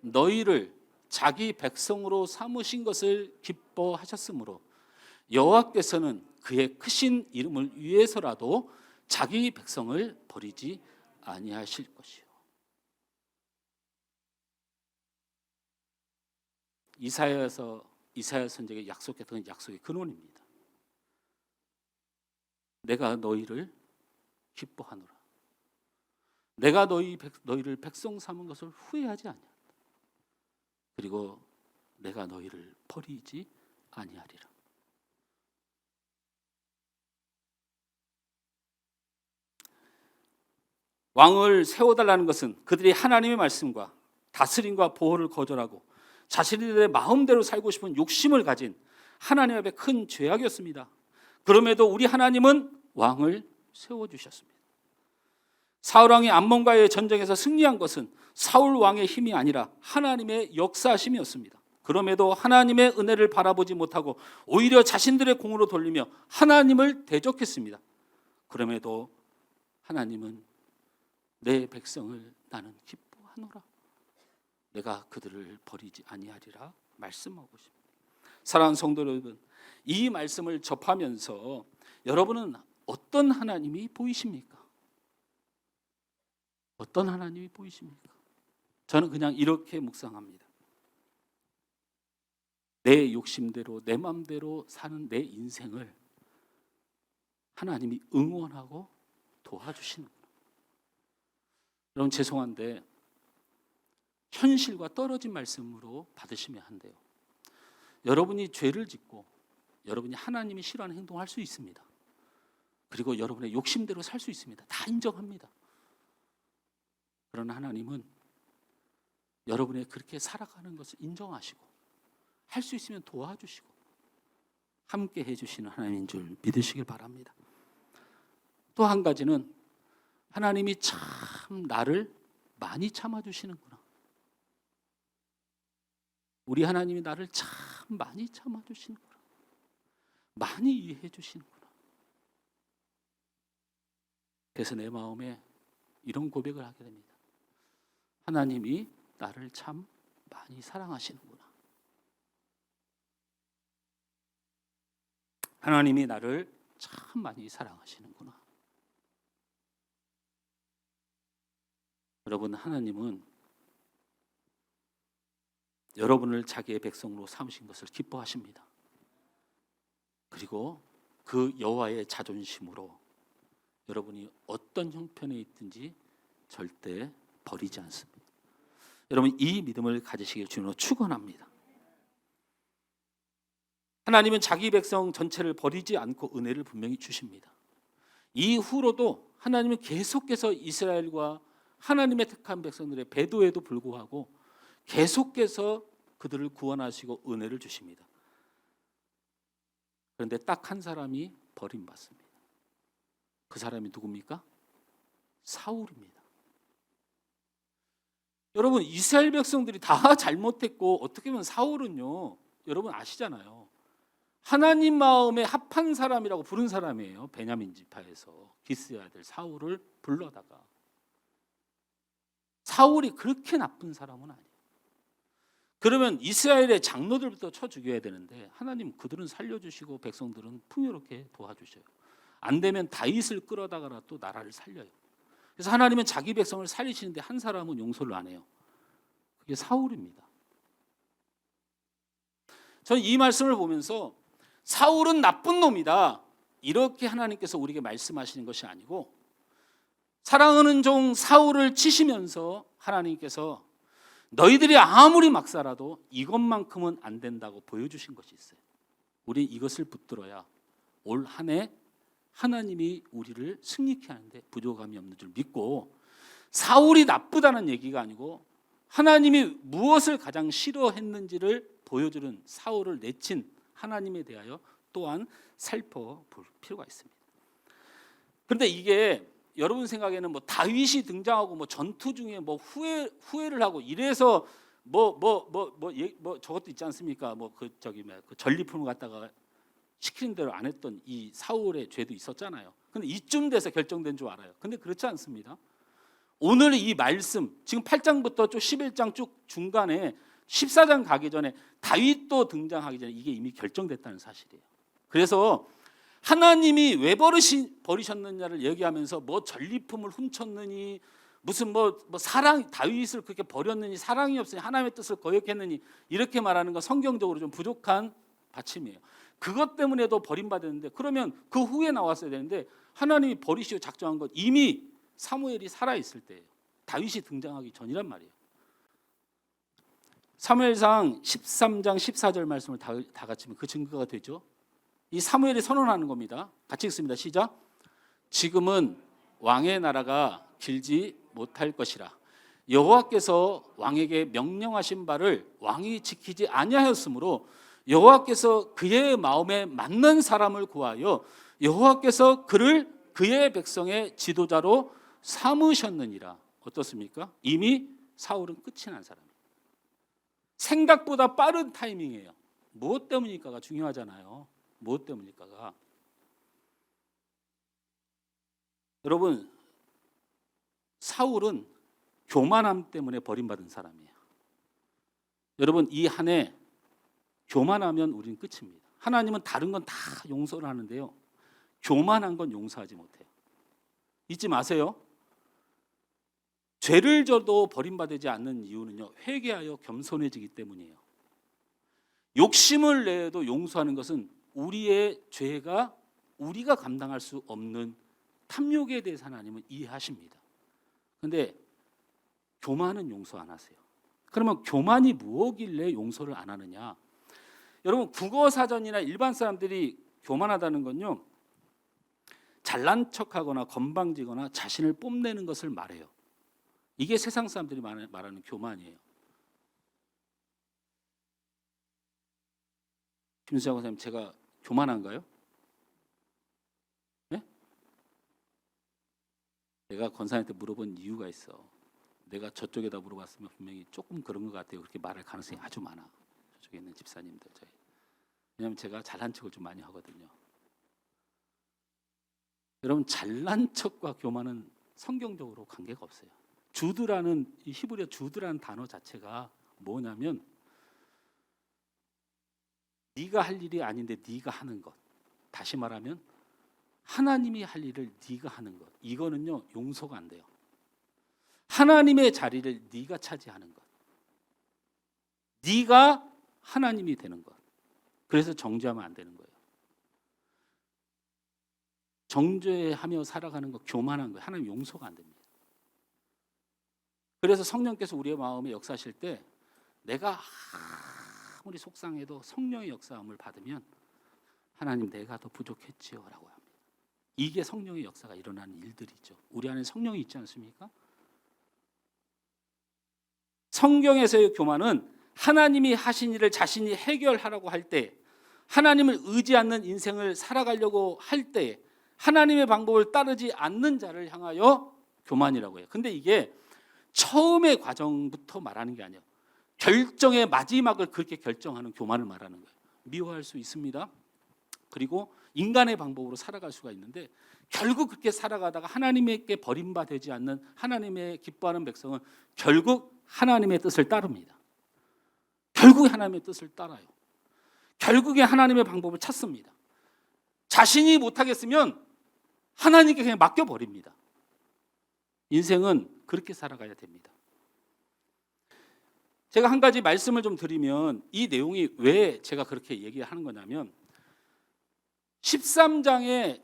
너희를 자기 백성으로 삼으신 것을 기뻐하셨으므로 여호와께서는 그의 크신 이름을 위해서라도 자기 백성을 버리지 아니하실 것이요. 이사야 선지자에게 약속했던 약속의 근원입니다. 내가 너희를 기뻐하노라. 내가 너희를 백성 삼은 것을 후회하지 아니한다. 그리고 내가 너희를 버리지 아니하리라. 왕을 세워달라는 것은 그들이 하나님의 말씀과 다스림과 보호를 거절하고 자신들의 마음대로 살고 싶은 욕심을 가진 하나님 앞에 큰 죄악이었습니다. 그럼에도 우리 하나님은 왕을 세워주셨습니다. 사울 왕이 암몬과의 전쟁에서 승리한 것은 사울 왕의 힘이 아니라 하나님의 역사심이었습니다. 그럼에도 하나님의 은혜를 바라보지 못하고 오히려 자신들의 공으로 돌리며 하나님을 대적했습니다. 그럼에도 하나님은 내 백성을 나는 기뻐하노라. 내가 그들을 버리지 아니하리라 말씀하고 있습니다. 사랑하는 성도 여러분, 이 말씀을 접하면서 여러분은 어떤 하나님이 보이십니까? 어떤 하나님이 보이십니까? 저는 그냥 이렇게 묵상합니다. 내 욕심대로 내 마음대로 사는 내 인생을 하나님이 응원하고 도와주시는구나. 여러분 죄송한데 현실과 떨어진 말씀으로 받으시면 안 돼요. 여러분이 죄를 짓고 여러분이 하나님이 싫어하는 행동을 할 수 있습니다. 그리고 여러분의 욕심대로 살 수 있습니다. 다 인정합니다. 그러나 하나님은 여러분의 그렇게 살아가는 것을 인정하시고 할 수 있으면 도와주시고 함께 해주시는 하나님인 줄 믿으시길 바랍니다. 또 한 가지는 하나님이 참 나를 많이 참아주시는구나. 우리 하나님이 나를 참 많이 참아주시는구나. 많이 이해해 주시는구나. 그래서 내 마음에 이런 고백을 하게 됩니다. 하나님이 나를 참 많이 사랑하시는구나. 하나님이 나를 참 많이 사랑하시는구나. 여러분, 하나님은 여러분을 자기의 백성으로 삼으신 것을 기뻐하십니다. 그리고 그 여호와의 자존심으로 여러분이 어떤 형편에 있든지 절대 버리지 않습니다. 여러분, 이 믿음을 가지시길 주님으로 축원합니다. 하나님은 자기 백성 전체를 버리지 않고 은혜를 분명히 주십니다. 이후로도 하나님은 계속해서 이스라엘과 하나님의 택한 백성들의 배도에도 불구하고 계속해서 그들을 구원하시고 은혜를 주십니다. 그런데 딱 한 사람이 버림받습니다. 그 사람이 누굽니까? 사울입니다. 여러분, 이스라엘 백성들이 다 잘못했고 어떻게 보면 사울은요, 여러분 아시잖아요. 하나님 마음에 합한 사람이라고 부른 사람이에요. 베냐민 지파에서 기스의 아들 사울을 불러다가. 사울이 그렇게 나쁜 사람은 아니에요. 그러면 이스라엘의 장로들부터 쳐 죽여야 되는데 하나님 그들은 살려주시고 백성들은 풍요롭게 도와주셔요. 안 되면 다윗을 끌어다가 또 나라를 살려요. 그래서 하나님은 자기 백성을 살리시는데 한 사람은 용서를 안 해요. 그게 사울입니다. 저는 이 말씀을 보면서 사울은 나쁜 놈이다, 이렇게 하나님께서 우리에게 말씀하시는 것이 아니고, 사랑하는 종 사울을 치시면서 하나님께서 너희들이 아무리 막 살아도 이것만큼은 안 된다고 보여주신 것이 있어요. 우리 이것을 붙들어야 올 한 해 하나님이 우리를 승리케 하는데 부족함이 없는 줄 믿고, 사울이 나쁘다는 얘기가 아니고 하나님이 무엇을 가장 싫어했는지를 보여주는 사울을 내친 하나님에 대하여 또한 살펴볼 필요가 있습니다. 그런데 이게 여러분 생각에는 뭐 다윗이 등장하고 뭐 전투 중에 뭐 후회를 하고 이래서 저것도 있지 않습니까? 뭐 그 전리품을 갖다가 시키는 대로 안 했던 이 사울의 죄도 있었잖아요. 근데 이쯤 돼서 결정된 줄 알아요. 근데 그렇지 않습니다. 오늘 이 말씀 지금 8장부터 쭉 11장 쭉 중간에 14장 가기 전에 다윗도 등장하기 전에 이게 이미 결정됐다는 사실이에요. 그래서 하나님이 왜 버리셨느냐를 얘기하면서 뭐 전리품을 훔쳤느니 무슨 뭐 사랑 다윗을 그렇게 버렸느니 사랑이 없으니 하나님의 뜻을 거역했느니 이렇게 말하는 건 성경적으로 좀 부족한 받침이에요. 그것 때문에도 버림받았는데 그러면 그 후에 나왔어야 되는데 하나님이 버리시고 작정한 것 이미 사무엘이 살아있을 때예요. 다윗이 등장하기 전이란 말이에요. 사무엘상 13장 14절 말씀을 다 같이 보면 그 증거가 되죠. 이 사무엘이 선언하는 겁니다. 같이 읽습니다. 시작. 지금은 왕의 나라가 길지 못할 것이라. 여호와께서 왕에게 명령하신 바를 왕이 지키지 아니하였으므로 여호와께서 그의 마음에 맞는 사람을 구하여 여호와께서 그를 그의 백성의 지도자로 삼으셨느니라. 어떻습니까? 이미 사울은 끝이 난 사람이에요. 생각보다 빠른 타이밍이에요. 무엇 때문일까가 중요하잖아요. 무엇 때문일까가. 여러분, 사울은 교만함 때문에 버림받은 사람이에요. 여러분, 이 한 해 교만하면 우리는 끝입니다. 하나님은 다른 건 다 용서를 하는데요. 교만한 건 용서하지 못해요. 잊지 마세요. 죄를 져도 버림받지 않는 이유는요. 회개하여 겸손해지기 때문이에요. 욕심을 내도 용서하는 것은 우리의 죄가 우리가 감당할 수 없는 탐욕에 대해서 하나님은 이해하십니다. 그런데 교만은 용서 안 하세요. 그러면 교만이 무엇길래 용서를 안 하느냐? 여러분 국어사전이나 일반 사람들이 교만하다는 건요. 잘난 척하거나 건방지거나 자신을 뽐내는 것을 말해요. 이게 세상 사람들이 말하는 교만이에요. 김수장 선생님, 제가 교만한가요? 네? 내가 권사님한테 물어본 이유가 있어. 내가 저쪽에다 물어봤으면 분명히 조금 그런 것 같아요. 그렇게 말할 가능성이 아주 많아. 저쪽에 있는 집사님들. 왜냐하면 제가 잘난 척을 좀 많이 하거든요. 여러분, 잘난 척과 교만은 성경적으로 관계가 없어요. 주드라는 이 히브리어 주드라는 단어 자체가 뭐냐면 네가 할 일이 아닌데 네가 하는 것. 다시 말하면 하나님이 할 일을 네가 하는 것. 이거는요 용서가 안 돼요. 하나님의 자리를 네가 차지하는 것. 네가 하나님이 되는 것. 그래서 정죄하면 안 되는 거예요. 정죄하며 살아가는 거 교만한 거예요. 하나님 용서가 안 됩니다. 그래서 성령께서 우리의 마음에 역사하실 때 내가 아무리 속상해도 성령의 역사함을 받으면 하나님 내가 더 부족했지요 라고 합니다. 이게 성령의 역사가 일어나는 일들이죠. 우리 안에 성령이 있지 않습니까? 성경에서의 교만은 하나님이 하신 일을 자신이 해결하라고 할 때, 하나님을 의지 않는 인생을 살아가려고 할 때 하나님의 방법을 따르지 않는 자를 향하여 교만이라고 해요. 근데 이게 처음의 과정부터 말하는 게 아니에요. 결정의 마지막을 그렇게 결정하는 교만을 말하는 거예요. 미워할 수 있습니다. 그리고 인간의 방법으로 살아갈 수가 있는데 결국 그렇게 살아가다가 하나님에게 버림받지 않는 하나님의 기뻐하는 백성은 결국 하나님의 뜻을 따릅니다. 결국 하나님의 뜻을 따라요. 결국에 하나님의 방법을 찾습니다. 자신이 못하겠으면 하나님께 그냥 맡겨버립니다. 인생은 그렇게 살아가야 됩니다. 제가 한 가지 말씀을 좀 드리면 이 내용이 왜 제가 그렇게 얘기하는 거냐면 13장에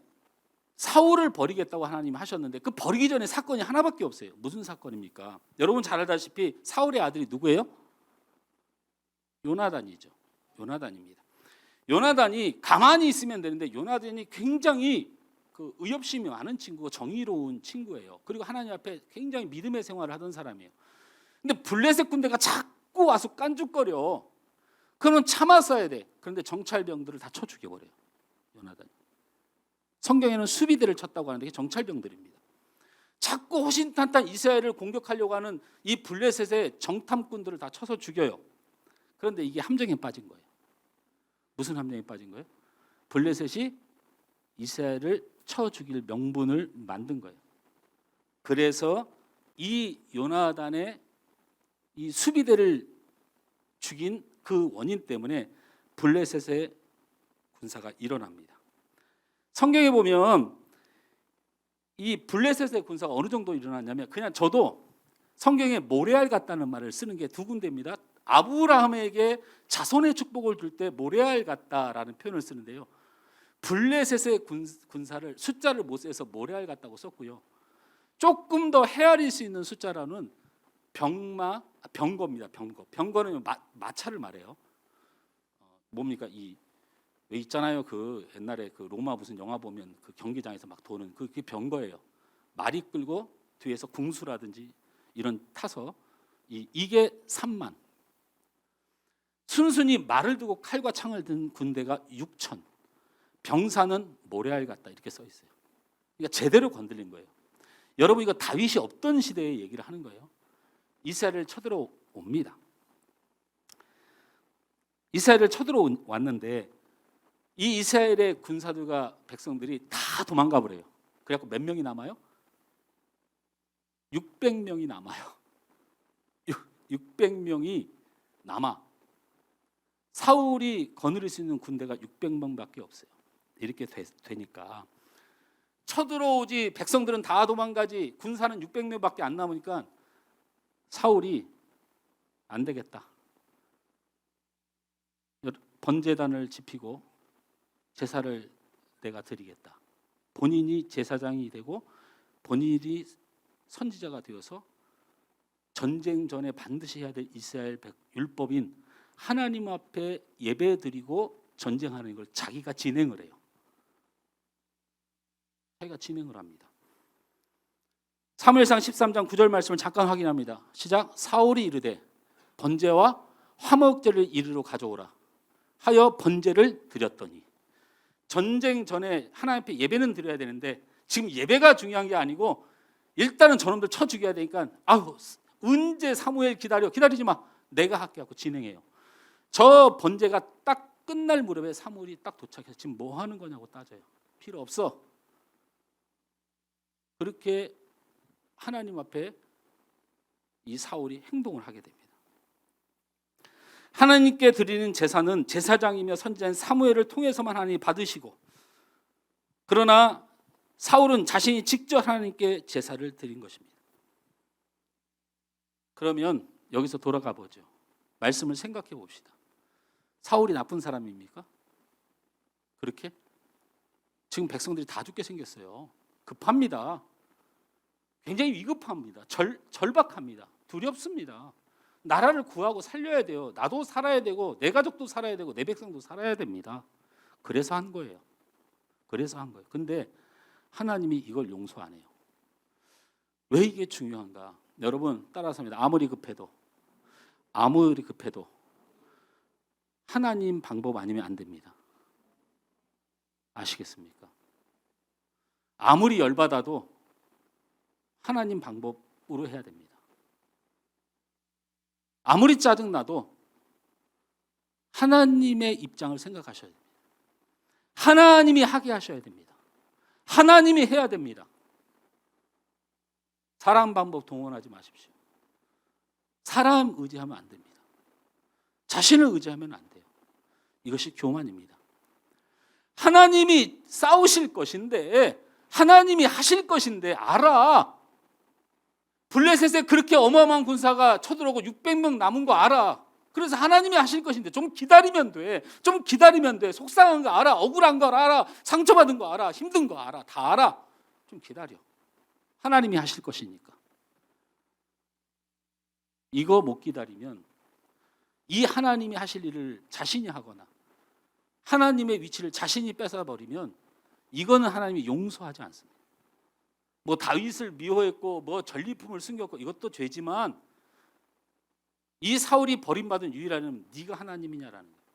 사울을 버리겠다고 하나님이 하셨는데 그 버리기 전에 사건이 하나밖에 없어요. 무슨 사건입니까? 여러분 잘 알다시피 사울의 아들이 누구예요? 요나단이죠. 요나단입니다. 요나단이 가만히 있으면 되는데 요나단이 굉장히 그 의협심이 많은 친구고 정의로운 친구예요. 그리고 하나님 앞에 굉장히 믿음의 생활을 하던 사람이에요. 근데 블레셋 군대가 자꾸 와서 깐죽거려. 그러면 참았어야 돼. 그런데 정찰병들을 다 쳐 죽여버려요. 요나단이. 성경에는 수비대를 쳤다고 하는데 이게 정찰병들입니다. 자꾸 호신탄탄 이스라엘을 공격하려고 하는 이 블레셋의 정탐꾼들을 다 쳐서 죽여요. 그런데 이게 함정에 빠진 거예요. 무슨 함정에 빠진 거예요? 블레셋이 이스라엘을 쳐 죽일 명분을 만든 거예요. 그래서 이 요나단의 이 수비대를 죽인 그 원인 때문에 블레셋의 군사가 일어납니다. 성경에 보면 이 블레셋의 군사가 어느 정도 일어났냐면, 그냥 저도 성경에 모레알 같다는 말을 쓰는 게 두 군데입니다. 아브라함에게 자손의 축복을 줄 때 모레알 같다라는 표현을 쓰는데요. 블레셋의 군사를 숫자를 못 세서 모레알 같다고 썼고요. 조금 더 헤아릴 수 있는 숫자라는 병거입니다. 병거는 마차를 말해요. 뭡니까? 왜 있잖아요. 그 옛날에 그 로마 무슨 영화 보면 그 경기장에서 막 도는 그게 병거예요. 말이 끌고 뒤에서 궁수라든지 이런 타서 이게 3만. 순순히 말을 두고 칼과 창을 든 군대가 6천. 병사는 모레알 같다 이렇게 써 있어요. 그러니까 제대로 건들린 거예요. 여러분, 이거 다윗이 없던 시대의 얘기를 하는 거예요. 이스라엘을 쳐들어옵니다. 이스라엘을 쳐들어왔는데 이 이스라엘의 군사들과 백성들이 다 도망가 버려요. 그래갖고 몇 명이 남아요? 600명이 남아요. 600명이 남아. 사울이 거느릴 수 있는 군대가 600명밖에 없어요. 이렇게 되니까 쳐들어오지, 백성들은 다 도망가지, 군사는 600명밖에 안 남으니까 사울이 안 되겠다. 번제단을 지피고 제사를 내가 드리겠다. 본인이 제사장이 되고 본인이 선지자가 되어서 전쟁 전에 반드시 해야 될 이스라엘 율법인 하나님 앞에 예배드리고 전쟁하는 걸 자기가 진행을 해요. 자기가 진행을 합니다. 사무엘상 13장 9절 말씀을 잠깐 확인합니다. 시작. 사울이 이르되 번제와 화목제를 이리로 가져오라 하여 번제를 드렸더니. 전쟁 전에 하나님 앞에 예배는 드려야 되는데 지금 예배가 중요한 게 아니고 일단은 저놈들 쳐 죽여야 되니까 언제 사무엘 기다리지 마, 내가 할게 하고 진행해요. 저 번제가 딱 끝날 무렵에 사무엘이 딱 도착해서 지금 뭐 하는 거냐고 따져요. 필요 없어. 그렇게 하나님 앞에 이 사울이 행동을 하게 됩니다. 하나님께 드리는 제사는 제사장이며 선지자인 사무엘을 통해서만 하나님이 받으시고, 그러나 사울은 자신이 직접 하나님께 제사를 드린 것입니다. 그러면 여기서 돌아가 보죠. 말씀을 생각해 봅시다. 사울이 나쁜 사람입니까? 그렇게? 지금 백성들이 다 죽게 생겼어요. 급합니다. 굉장히 위급합니다. 절박합니다. 두렵습니다. 나라를 구하고 살려야 돼요. 나도 살아야 되고 내 가족도 살아야 되고 내 백성도 살아야 됩니다. 그래서 한 거예요. 근데 하나님이 이걸 용서 안 해요. 왜 이게 중요한가? 여러분 따라서 합니다. 아무리 급해도 하나님 방법 아니면 안 됩니다. 아시겠습니까? 아무리 열받아도 하나님 방법으로 해야 됩니다. 아무리 짜증나도 하나님의 입장을 생각하셔야 됩니다. 하나님이 하게 하셔야 됩니다. 하나님이 해야 됩니다. 사람 방법 동원하지 마십시오. 사람 의지하면 안 됩니다. 자신을 의지하면 안 돼요. 이것이 교만입니다. 하나님이 싸우실 것인데, 하나님이 하실 것인데 알아. 블레셋에 그렇게 어마어마한 군사가 쳐들어오고 600명 남은 거 알아. 그래서 하나님이 하실 것인데 좀 기다리면 돼. 속상한 거 알아. 억울한 거 알아. 상처받은 거 알아. 힘든 거 알아. 다 알아. 좀 기다려. 하나님이 하실 것이니까. 이거 못 기다리면 이 하나님이 하실 일을 자신이 하거나 하나님의 위치를 자신이 뺏어버리면 이거는 하나님이 용서하지 않습니다. 뭐 다윗을 미워했고 뭐 전리품을 숨겼고 이것도 죄지만 이 사울이 버림받은 유일한 네가 하나님이냐라는 거예요.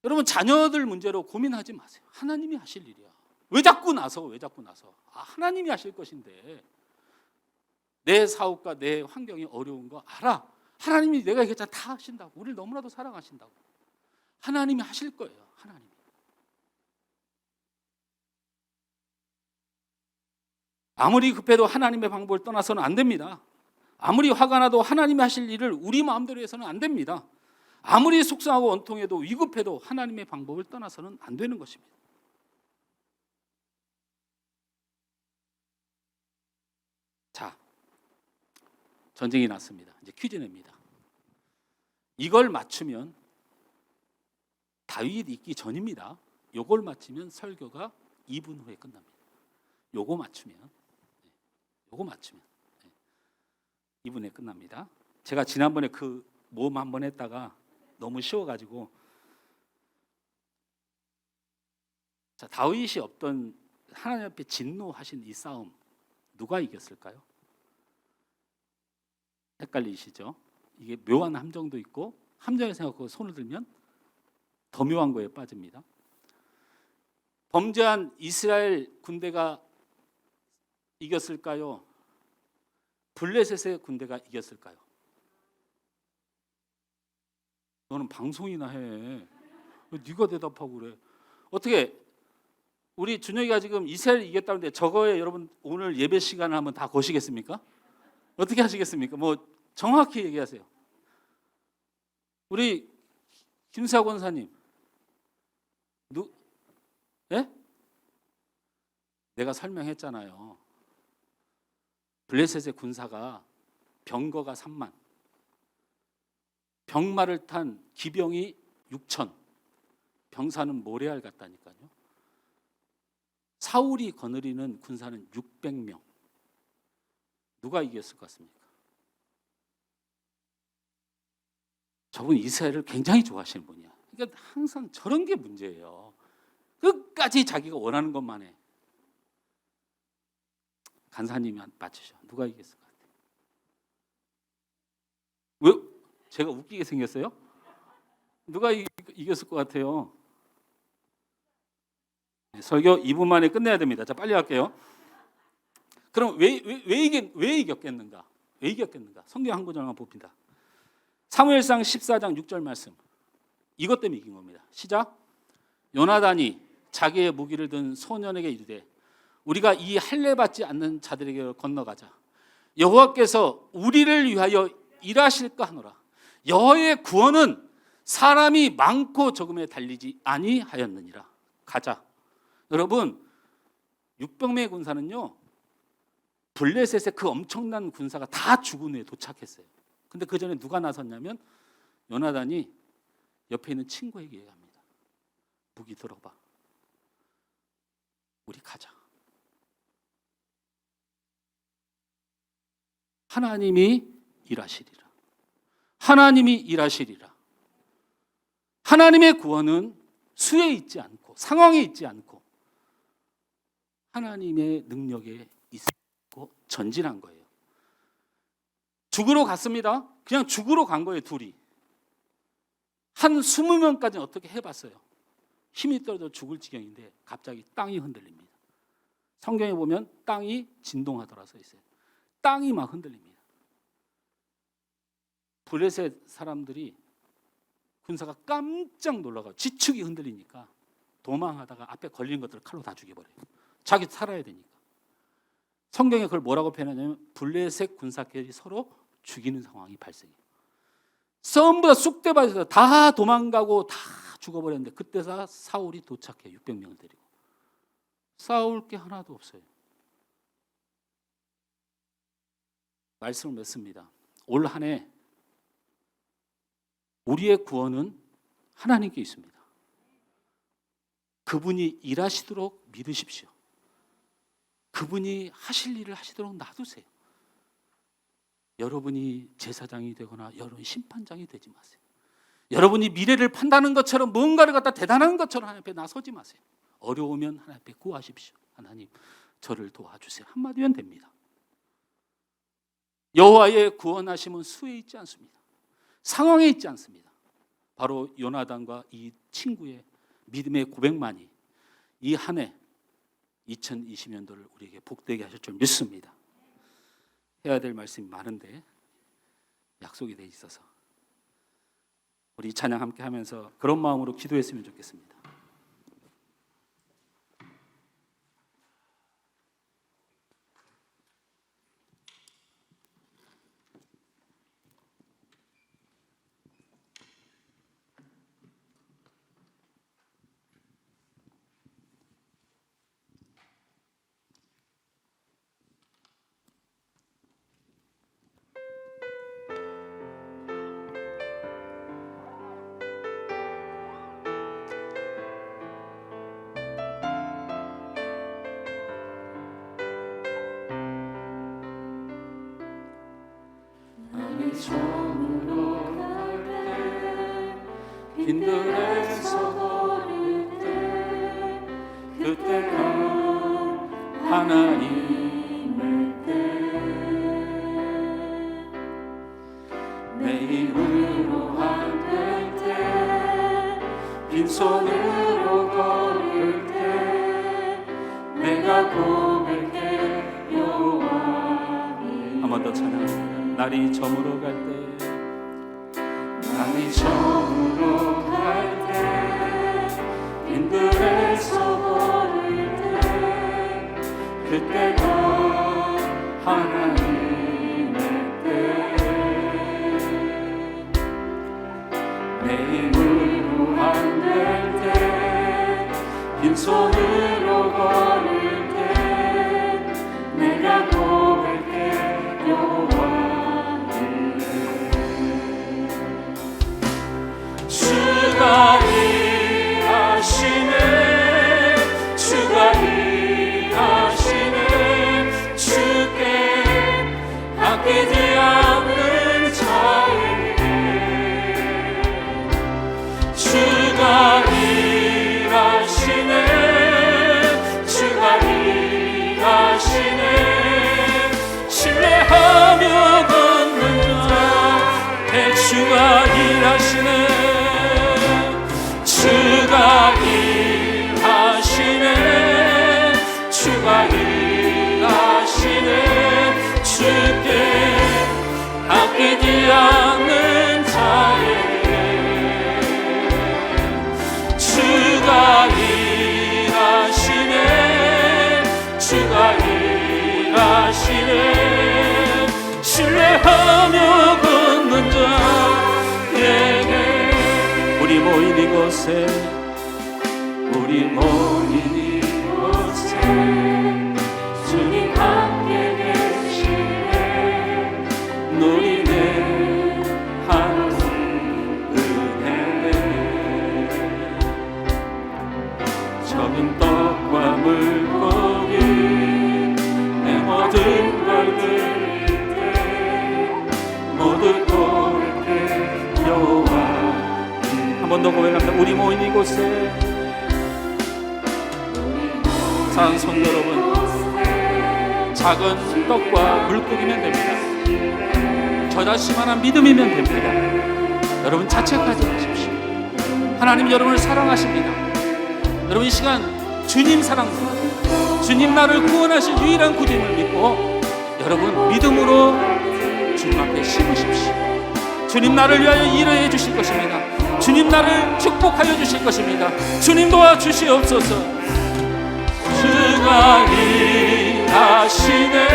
여러분 자녀들 문제로 고민하지 마세요. 하나님이 하실 일이야. 왜 자꾸 나서? 하나님이 하실 것인데 내 사업과 내 환경이 어려운 거 알아. 하나님이 내가 얘기했잖아. 다 하신다고. 우리를 너무나도 사랑하신다고. 하나님이 하실 거예요. 하나님. 아무리 급해도 하나님의 방법을 떠나서는 안 됩니다. 아무리 화가 나도 하나님이 하실 일을 우리 마음대로 해서는 안 됩니다. 아무리 속상하고 원통해도 위급해도 하나님의 방법을 떠나서는 안 되는 것입니다. 자, 전쟁이 났습니다. 이제 퀴즈 냅니다. 이걸 맞추면 다윗 있기 전입니다. 요걸 맞추면 설교가 2분 후에 끝납니다. 요거 맞추면 2분에 끝납니다. 제가 지난번에 그 모험 한번 했다가 너무 쉬워가지고 자, 다윗이 없던 하나님 앞에 진노하신 이 싸움 누가 이겼을까요? 헷갈리시죠? 이게 묘한 함정도 있고 함정을 생각하고 손을 들면 더 묘한 거에 빠집니다. 범죄한 이스라엘 군대가 이겼을까요? 블레셋의 군대가 이겼을까요? 너는 방송이나 해. 왜 네가 대답하고 그래? 어떻게 우리 준혁이가 지금 이스라엘 이겼다는데 저거에 여러분 오늘 예배 시간을 한번 다 거시겠습니까? 어떻게 하시겠습니까? 뭐 정확히 얘기하세요. 우리 김수아 권사님, 예? 내가 설명했잖아요. 블레셋의 군사가 병거가 3만, 병마를 탄 기병이 6천, 병사는 모래알 같다니까요. 사울이 거느리는 군사는 600명. 누가 이겼을 것 같습니까? 저분 이스라엘을 굉장히 좋아하시는 분이야. 그러니까 항상 저런 게 문제예요. 끝까지 자기가 원하는 것만 해. 간사님이 맞추셔. 누가 이겼을 것 같아요? 왜? 제가 웃기게 생겼어요? 누가 이겼을 것 같아요? 설교 2분 만에 끝내야 됩니다. 자, 빨리 할게요. 그럼 왜 이겼겠는가? 왜 이겼겠는가? 성경 한 구절만 봅니다. 사무엘상 14장 6절 말씀. 이것 때문에 이긴 겁니다. 시작. 요나단이 자기의 무기를 든 소년에게 이르되 우리가 이 할례 받지 않는 자들에게 건너가자. 여호와께서 우리를 위하여 일하실까 하노라. 여호와의 구원은 사람이 많고 적음에 달리지 아니하였느니라. 가자. 여러분 600명의 군사는요 블레셋의 그 엄청난 군사가 다 죽은 후에 도착했어요. 근데 그 전에 누가 나섰냐면 요나단이 옆에 있는 친구에게 얘기합니다. 무기 들어봐. 우리 가자. 하나님이 일하시리라. 하나님이 일하시리라. 하나님의 구원은 수에 있지 않고 상황에 있지 않고 하나님의 능력에 있고 전진한 거예요. 죽으러 갔습니다. 그냥 죽으러 간 거예요. 둘이. 한 20명까지는 어떻게 해봤어요. 힘이 떨어져 죽을 지경인데 갑자기 땅이 흔들립니다. 성경에 보면 땅이 진동하더라 써 있어요. 땅이 막 흔들립니다. 블레셋 사람들이 군사가 깜짝 놀라가 지축이 흔들리니까 도망하다가 앞에 걸리는 것들을 칼로 다 죽여버려요. 자기 살아야 되니까. 성경에 그걸 뭐라고 표현하냐면 블레셋 군사끼리 서로 죽이는 상황이 발생해요. 전부 다 쑥대밭에서 다 도망가고 다 죽어버렸는데 그때 사울이 도착해 600명을 데리고. 싸울 게 하나도 없어요. 말씀을 맺습니다. 올 한 해 우리의 구원은 하나님께 있습니다. 그분이 일하시도록 믿으십시오. 그분이 하실 일을 하시도록 놔두세요. 여러분이 제사장이 되거나 여러분이 심판장이 되지 마세요. 여러분이 미래를 판다는 것처럼 뭔가를 갖다 대단한 것처럼 하나님 앞에 나서지 마세요. 어려우면 하나님 앞에 구하십시오. 하나님 저를 도와주세요. 한마디면 됩니다. 여호와의 구원하심은 수에 있지 않습니다. 상황에 있지 않습니다. 바로 요나단과 이 친구의 믿음의 고백만이 이 한 해 2020년도를 우리에게 복되게 하실 줄 믿습니다. 해야 될 말씀이 많은데 약속이 돼 있어서 우리 찬양 함께 하면서 그런 마음으로 기도했으면 좋겠습니다. 처음으로 갈때 빈들에서 걸을 때 그때가 하나님의 때 내 힘으로 안 될 때 빈손으로 걸을 때 내가 고백해 여호와 한 번 더 찬양. 날이 저물어 갈 때, 날이 저물어 갈 때 빈들에서 걸을 때 그때가 하나님의 때 내 힘으로 안 될 때 빈손으로 걸을 때 내가 고백해 여호와 주가 일하시네 주가 일하시네 주께 아끼지 않는 자에게 주가 일하시네 주가 일하시네 신뢰하며 걷는 자 주가 일하시네 주가 일하시네 주가 일하시네 주께 아끼지 않는 자에게 주가 일하시네 주가 일하시네 신뢰하며 걷는 자에게 우리 모인 이곳에 우리 모인 이곳에 주님 함께 계시네 누리네 하나님 은혜 적은 떡과 물고기 내 모든 걸 드릴 때 모두 고백해 여호와 한 번 더 고백합니다. 우리 모인 이곳에 사랑하는 성도 여러분 작은 떡과 물고기면 됩니다. 저자씨만한 믿음이면 됩니다. 여러분 자책하지 마십시오. 하나님 여러분을 사랑하십니다. 여러분 이 시간 주님 사랑합니다. 주님 나를 구원하실 유일한 구주님을 믿고 여러분 믿음으로 주님 앞에 심으십시오. 주님 나를 위하여 일해 주실 것입니다. 주님 나를 축복하여 주실 것입니다. 주님 도와주시옵소서. 주가 일하시네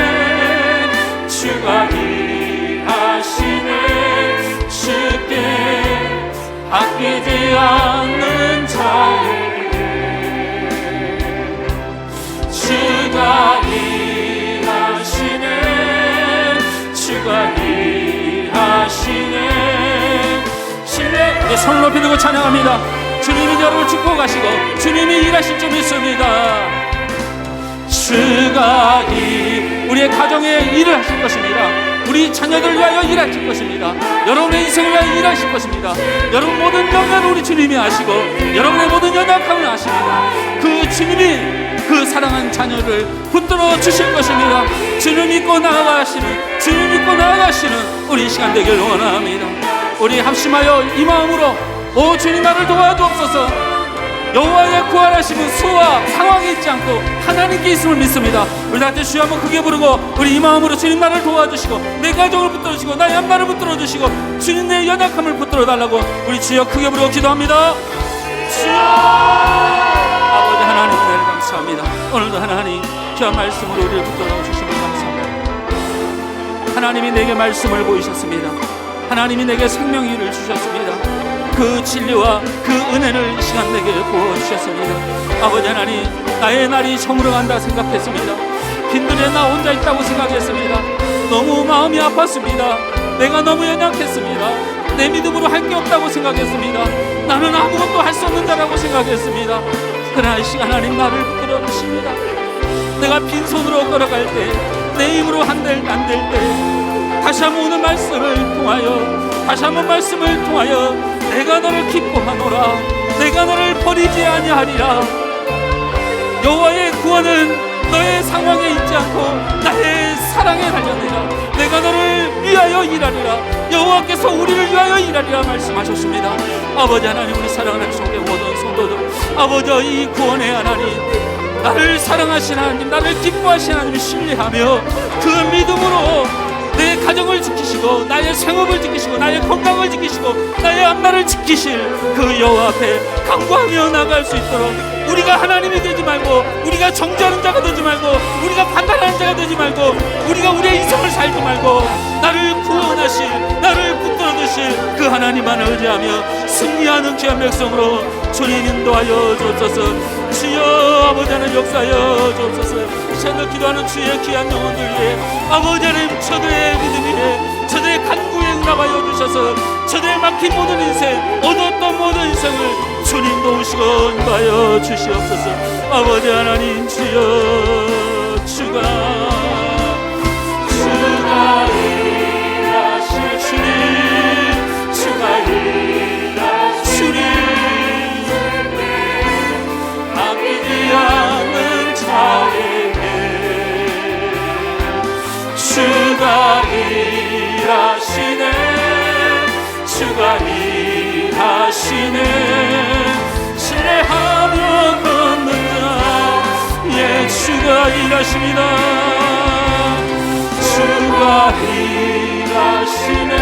주가 일하시네 주께 아끼지 않는 자에게 주가 일하시네 주가 일하시네 신뢰 내 손을 높이 들고 찬양합니다. 주님이 여러분을 축복하시고 주님이 일하실 줄 믿습니다. 주가 우리의 가정에 일을 하실 것입니다. 우리 자녀들 위하여 일하실 것입니다. 여러분의 인생을 위하여 일하실 것입니다. 여러분 모든 영광을 우리 주님이 아시고 여러분의 모든 연약함을 아십니다. 그 주님이 그 사랑한 자녀를 붙들어 주실 것입니다. 주를 믿고 나아가시는 주님 믿고 나아가시는 우리 시간 되길 원합니다. 우리 합심하여 이 마음으로 오 주님 나를 도와주옵소서. 여호와의 구원하심은 수와 상황이 있지 않고 하나님께 있음을 믿습니다. 우리 다 같이 주여 한번 크게 부르고 우리 이 마음으로 주님 나를 도와주시고 내 가정을 붙들어주시고 나의 앞날을 붙들어주시고 주님 내 연약함을 붙들어달라고 우리 주여 크게 부르고 기도합니다. 주여 아버지 하나님 은혜를 감사합니다. 오늘도 하나님 귀한 말씀으로 우리를 붙들어 주심을 감사합니다. 하나님이 내게 말씀을 보이셨습니다. 하나님이 내게 생명의를 주셨습니다. 그 진리와 그 은혜를 이 시간 내게 부어주셨습니다. 아버지 하나님 나의 날이 저물어간다 생각했습니다. 빈들에 나 혼자 있다고 생각했습니다. 너무 마음이 아팠습니다. 내가 너무 연약했습니다. 내 믿음으로 할 게 없다고 생각했습니다. 나는 아무것도 할 수 없는 자라고 생각했습니다. 그러나 이 시간 하나님 나를 붙들어 주십니다. 내가 빈손으로 걸어갈 때 내 힘으로 안 될 때 다시 한번 오늘 말씀을 통하여 다시 한번 말씀을 통하여 내가 너를 기뻐하노라 내가 너를 버리지 아니하리라. 여호와의 구원은 너의 상황에 있지 않고 나의 사랑에 달려니라. 내가 너를 위하여 일하리라. 여호와께서 우리를 위하여 일하리라 말씀하셨습니다. 아버지 하나님 우리 사랑하는 성도의 모든 성도들 아버지 이 구원의 하나님 나를 사랑하신 하나님 나를 기뻐하신 하나님을 신뢰하며 그 믿음으로 내 가정을 지키시고 나의 생업을 지키시고 나의 건강을 지키시고 나의 앞날을 지키실 그 여호와 앞에 간구하며 나갈 수 있도록 우리가 하나님이 되지 말고 우리가 정죄하는 자가 되지 말고 우리가 판단하는 자가 되지 말고 우리가 우리의 인생을 살지 말고 나를 구원하실 나를 붙들어주실 그 하나님만 의지하며 승리하는 귀한 백성으로 주님 인도하여 주옵소서. 주여 아버지 하나님 역사하여 주옵소서. 시간을 기도하는 주의 귀한 영혼들 위해 아버지 하나님 저들의 믿음 위해 저들의 간구에 응답하여 주셔서 저들의 막힌 모든 인생 얻었던 모든 인생을 주님 도우시고 인도하여 주시옵소서. 아버지 하나님 주여 주가 일하실 주님 주가 일하실 주님 아끼지 않는 자에게 주가 일하시네 주가 일하시네 신뢰하며 걷는 자 주가 일하십니다. 주가 일하시네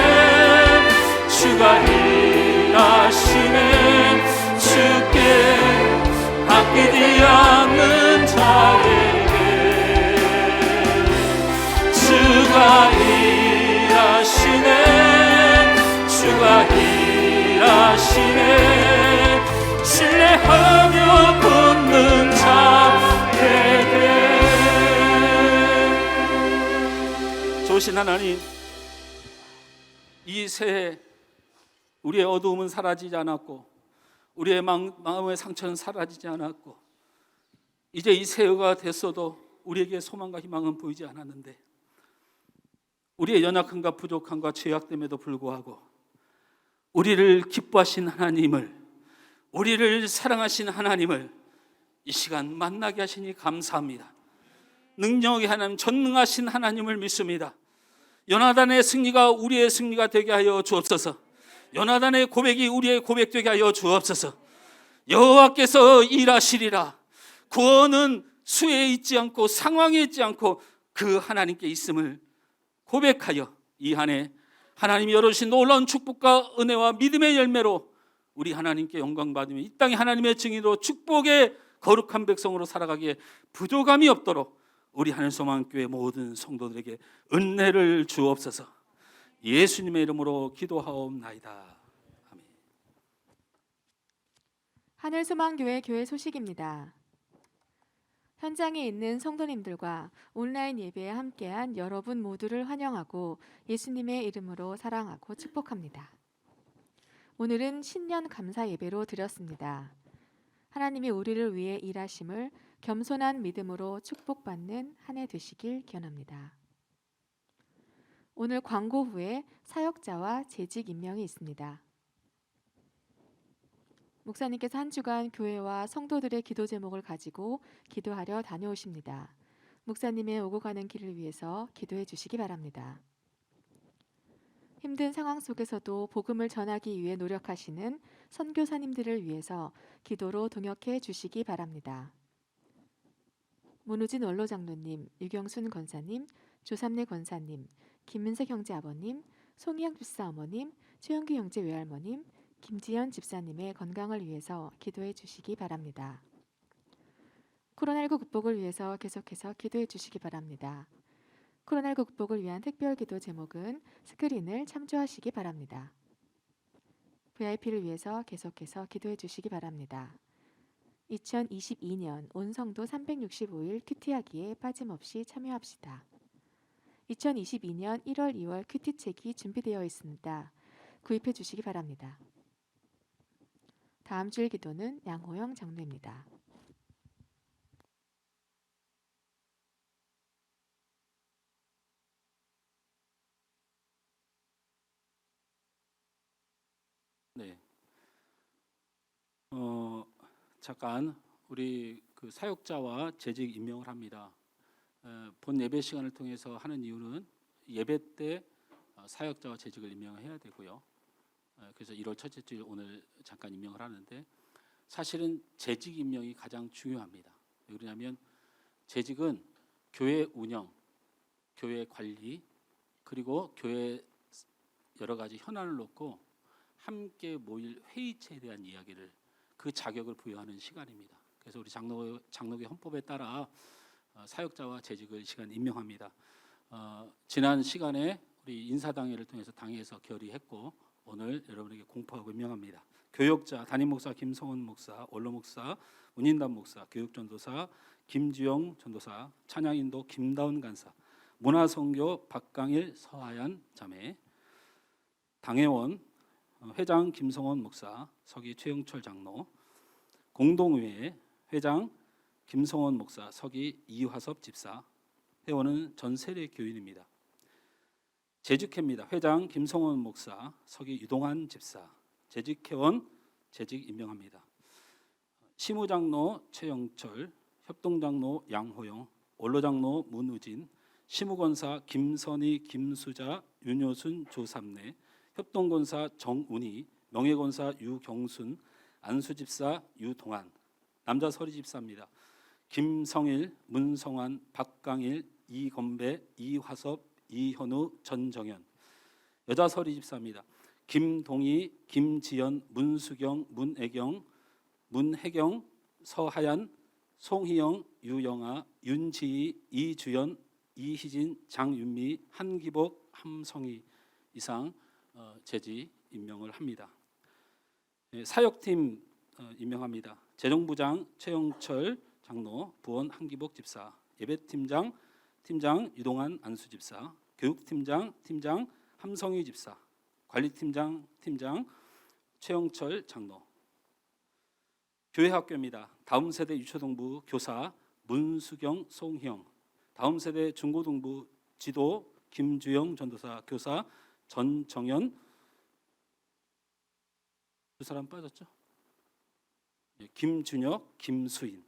주가 일하시네 주께 아끼지 않는 자에게 주가 일하시네 주가 일하시네 신뢰하며 걷는 자에게. 좋으신 하나님 이 새해 우리의 어두움은 사라지지 않았고 우리의 마음의 상처는 사라지지 않았고 이제 이 새해가 됐어도 우리에게 소망과 희망은 보이지 않았는데 우리의 연약함과 부족함과 죄악됨에도 불구하고 우리를 기뻐하신 하나님을 우리를 사랑하신 하나님을 이 시간 만나게 하시니 감사합니다. 능력의 하나님 전능하신 하나님을 믿습니다. 요나단의 승리가 우리의 승리가 되게 하여 주옵소서. 요나단의 고백이 우리의 고백 되게 하여 주옵소서. 여호와께서 일하시리라. 구원은 수에 있지 않고 상황에 있지 않고 그 하나님께 있음을 고백하여 이 한 해 하나님이 열어주신 놀라운 축복과 은혜와 믿음의 열매로 우리 하나님께 영광 받으며 이 땅에 하나님의 증인으로 축복의 거룩한 백성으로 살아가기에 부족함이 없도록 우리 하늘소망교회 모든 성도들에게 은혜를 주옵소서. 예수님의 이름으로 기도하옵나이다. 아멘. 하늘소망교회 교회 소식입니다. 현장에 있는 성도님들과 온라인 예배에 함께한 여러분 모두를 환영하고 예수님의 이름으로 사랑하고 축복합니다. 오늘은 신년 감사 예배로 드렸습니다. 하나님이 우리를 위해 일하심을 겸손한 믿음으로 축복받는 한 해 되시길 기원합니다. 오늘 광고 후에 사역자와 재직 임명이 있습니다. 목사님께서 한 주간 교회와 성도들의 기도 제목을 가지고 기도하려 다녀오십니다. 목사님의 오고 가는 길을 위해서 기도해 주시기 바랍니다. 힘든 상황 속에서도 복음을 전하기 위해 노력하시는 선교사님들을 위해서 기도로 동역해 주시기 바랍니다. 문우진 원로장로님, 유경순 권사님, 조삼래 권사님, 김민석 형제 아버님, 송희영 집사 어머님, 최영규 형제 외할머님, 김지연 집사님의 건강을 위해서 기도해 주시기 바랍니다. 코로나19 극복을 위해서 계속해서 기도해 주시기 바랍니다. 코로나19 극복을 위한 특별 기도 제목은 스크린을 참조하시기 바랍니다. VIP를 위해서 계속해서 기도해 주시기 바랍니다. 2022년 온 성도 365일 큐티하기에 빠짐없이 참여합시다. 2022년 1월, 2월 큐티책이 준비되어 있습니다. 구입해 주시기 바랍니다. 다음 주일 기도는 양호영 장로입니다. 네. 잠깐 우리 그 사역자와 재직 임명을 합니다. 본 예배 시간을 통해서 하는 이유는 예배 때 사역자와 재직을 임명해야 되고요. 그래서 1월 첫째 주일 오늘 잠깐 임명을 하는데 사실은 재직 임명이 가장 중요합니다. 왜 그러냐면 재직은 교회 운영, 교회 관리, 그리고 교회 여러 가지 현안을 놓고 함께 모일 회의체에 대한 이야기를 그 자격을 부여하는 시간입니다. 그래서 우리 장로교 헌법에 따라 사역자와 재직을 이 시간 임명합니다. 지난 시간에 우리 인사당회를 통해서 당회에서 결의했고 오늘 여러분에게 공포하고 임명합니다. 교역자 담임 목사 김성원 목사, 원로 목사 문인담 목사, 교육전도사 김주영 전도사, 찬양인도 김다운 간사, 문화선교 박강일 서하얀 자매, 당회원 회장 김성원 목사, 서기 최영철 장로, 공동의회 회장 김성원 목사, 서기 이화섭 집사, 회원은 전 세례 교인입니다. 재직회입니다. 회장 김성원 목사, 서기 유동환 집사, 재직회원 재직 임명합니다. 시무장로 최영철, 협동장로 양호영, 원로장로 문우진, 시무권사 김선희, 김수자, 윤효순, 조삼래, 협동권사 정운희, 명예권사 유경순, 안수집사 유동환, 남자 서리집사입니다. 김성일, 문성환, 박강일, 이건배, 이화섭, 이현우, 전정현. 여자 서리집사입니다. 김동희, 김지연, 문수경, 문애경, 문혜경, 서하얀, 송희영, 유영아, 윤지희, 이주연, 이희진, 장윤미, 한기복, 함성희 이상 재직 임명을 합니다. 사역팀 임명합니다. 재정부장 최영철 장로, 부원 한기복 집사, 예배팀장 팀장 유동환 안수집사, 교육팀장 함성희 집사, 관리팀장 팀장 최영철 장로. 교회학교입니다. 다음 세대 유초등부 교사 문수경, 송희영, 다음 세대 중고등부 지도 김주영 전도사, 교사 전정현. 두 사람 빠졌죠? 김준혁, 김수인.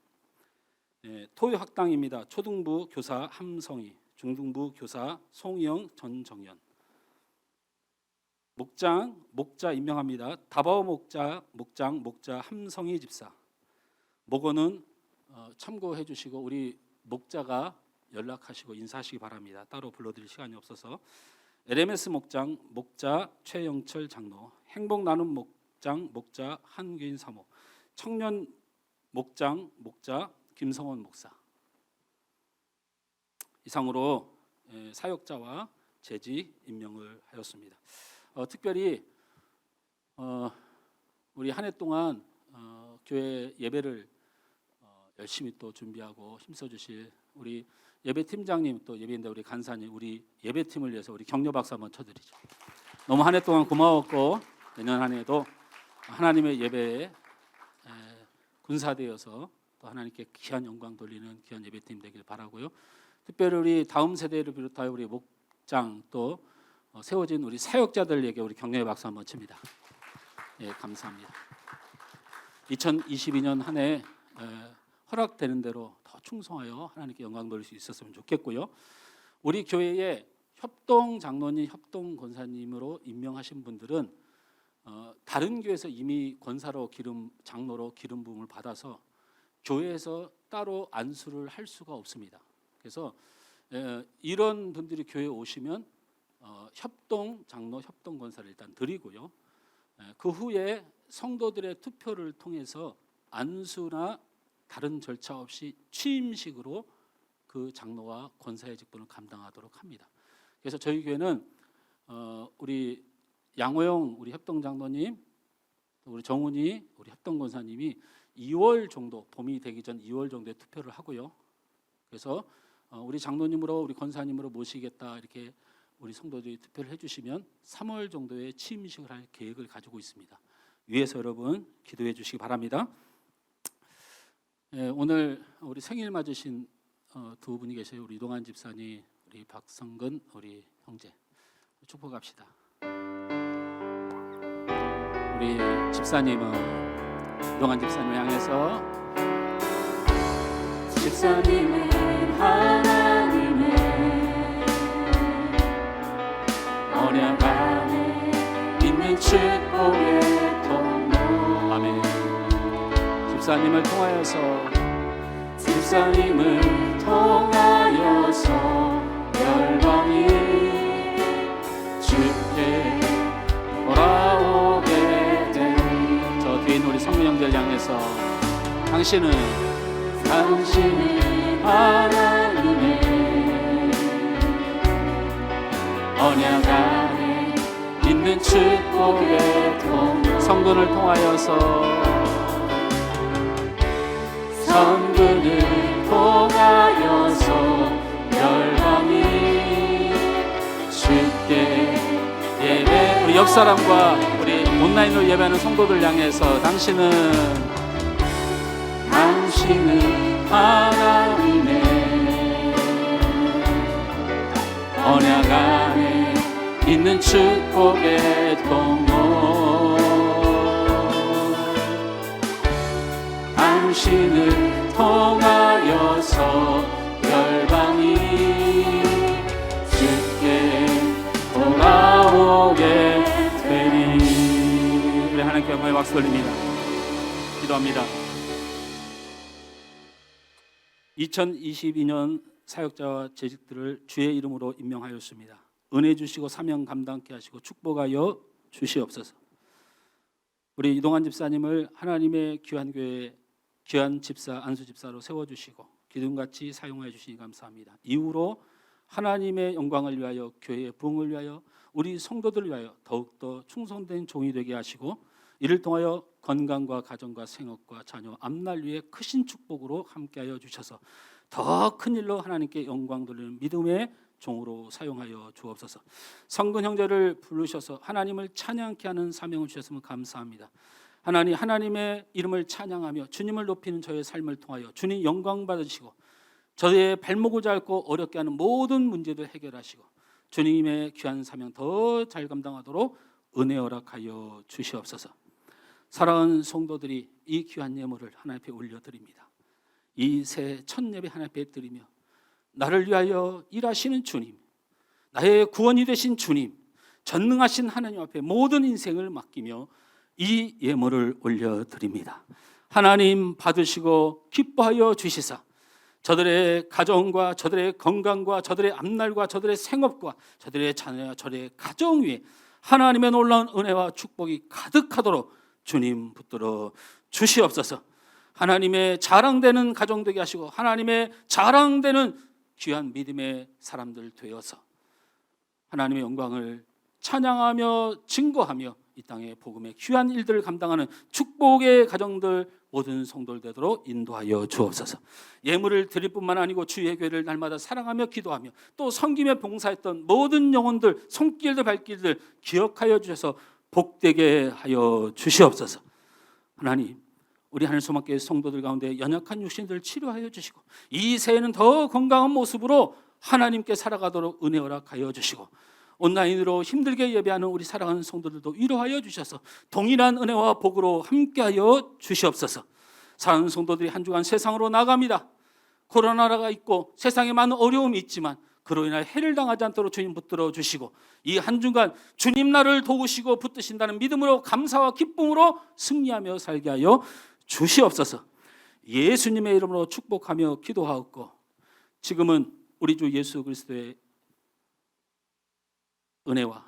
토요학당입니다. 초등부 교사 함성희, 중등부 교사 송희영, 전정현. 목자 임명합니다. 다바오 목자 함성희 집사. 목원은 참고해 주시고 우리 목자가 연락하시고 인사하시기 바랍니다. 따로 불러드릴 시간이 없어서. LMS 목자 최영철 장로, 행복 나눔 목자 한규인 사모, 청년 목자 김성원 목사. 이상으로 사역자와 재직 임명을 하였습니다. 특별히 우리 한 해 동안 교회 예배를 열심히 또 준비하고 힘써주실 우리 예배팀장님, 또 예배인데 우리 간사님, 우리 예배팀을 위해서 우리 격려 박수 한번 쳐드리죠. 너무 한 해 동안 고마웠고 내년 한 해도 하나님의 예배에 군사되어서 또 하나님께 귀한 영광 돌리는 귀한 예배팀 되길 바라고요. 특별히 우리 다음 세대를 비롯하여 우리 목장 또 세워진 우리 사역자들에게 우리 격려의 박수 한번 칩니다. 예, 감사합니다. 2022년 한 해 허락되는 대로 더 충성하여 하나님께 영광 돌릴 수 있었으면 좋겠고요. 우리 교회에 협동 장로님, 협동 권사님으로 임명하신 분들은 다른 교회에서 이미 권사로 장로로 기름 부음을 받아서 교회에서 따로 안수를 할 수가 없습니다. 그래서 이런 분들이 교회에 오시면 협동 장로, 협동 권사를 일단 드리고요. 그 후에 성도들의 투표를 통해서 안수나 다른 절차 없이 취임식으로 그 장로와 권사의 직분을 감당하도록 합니다. 그래서 저희 교회는 우리 양호영 우리 협동 장로님, 우리 정훈이 우리 협동 권사님이 2월 정도, 봄이 되기 전 2월 정도에 투표를 하고요. 그래서 우리 장로님으로 우리 권사님으로 모시겠다 이렇게 우리 성도들이 투표를 해주시면 3월 정도에 취임식을 할 계획을 가지고 있습니다. 위에서 여러분 기도해 주시기 바랍니다. 오늘 우리 생일 맞으신 두 분이 계세요. 우리 이동환 집사님, 우리 박성근 우리 형제 축복합시다. 우리 집사님은 이동환 집사님을 향해서 집사님은 하나님의 언약 안에 있는 축복의 통로. 아멘. 집사님을 통하여서 열방이 주께 돌아오게 되니. 저 뒤에 있는 우리 성민 형제를 향해서 당신은 하나님의 언약 안에 있는 축복의 통로. 성도를 통하여서 성군을 통하여서 열방이 주께 예배. 우리 옆 사람과 우리 온라인으로 예배하는 성도들 향해서 당신은 하나님의 언약 안에 있는 축복의 통로. 당신을 통하여서 열방이 주께 돌아오게 되니. 우리 하나님께 영광의 박수 돌립니다. 기도합니다. 2022년 사역자와 재직들을 주의 이름으로 임명하였습니다. 은혜 주시고 사명 감당케 하시고 축복하여 주시옵소서. 우리 이동환 집사님을 하나님의 귀한 교회 귀한 집사 안수 집사로 세워주시고 기둥같이 사용하여 주시니 감사합니다. 이후로 하나님의 영광을 위하여 교회의 부흥을 위하여 우리 성도들을 위하여 더욱더 충성된 종이 되게 하시고 이를 통하여 건강과 가정과 생업과 자녀 앞날 위에 크신 축복으로 함께하여 주셔서 더 큰 일로 하나님께 영광 돌리는 믿음의 종으로 사용하여 주옵소서. 성근 형제를 부르셔서 하나님을 찬양케 하는 사명을 주셨으면 감사합니다. 하나님의 이름을 찬양하며 주님을 높이는 저의 삶을 통하여 주님 영광 받으시고 저의 발목을 잡고 어렵게 하는 모든 문제도 해결하시고 주님의 귀한 사명 더 잘 감당하도록 은혜 허락하여 주시옵소서. 사랑하는 성도들이 이 귀한 예물을 하나님 앞에 올려드립니다. 이 새 첫 예배 하나님 앞에 드리며 나를 위하여 일하시는 주님, 나의 구원이 되신 주님, 전능하신 하나님 앞에 모든 인생을 맡기며 이 예물을 올려드립니다. 하나님 받으시고 기뻐하여 주시사 저들의 가정과 저들의 건강과 저들의 앞날과 저들의 생업과 저들의 자녀와 저들의 가정 위에 하나님의 놀라운 은혜와 축복이 가득하도록 주님 붙들어 주시옵소서. 하나님의 자랑되는 가정 되게 하시고 하나님의 자랑되는 귀한 믿음의 사람들 되어서 하나님의 영광을 찬양하며 증거하며 이 땅의 복음의 귀한 일들을 감당하는 축복의 가정들 모든 성도들 되도록 인도하여 주옵소서. 예물을 드릴 뿐만 아니고 주의 교회를 날마다 사랑하며 기도하며 또 섬기며 봉사했던 모든 영혼들 손길들 발길들 기억하여 주셔서 복되게 하여 주시옵소서. 하나님, 우리 하늘 소망교회 성도들 가운데 연약한 육신들을 치료하여 주시고 이 새해는 더 건강한 모습으로 하나님께 살아가도록 은혜 허락하여 주시고 온라인으로 힘들게 예배하는 우리 사랑하는 성도들도 위로하여 주셔서 동일한 은혜와 복으로 함께하여 주시옵소서. 사랑하는 성도들이 한 주간 세상으로 나갑니다. 코로나가 있고 세상에 많은 어려움이 있지만 그로 인하여 해를 당하지 않도록 주님 붙들어 주시고 이 한 주간 주님 나를 도우시고 붙드신다는 믿음으로 감사와 기쁨으로 승리하며 살게 하여 주시옵소서. 예수님의 이름으로 축복하며 기도하옵고 지금은 우리 주 예수 그리스도의 은혜와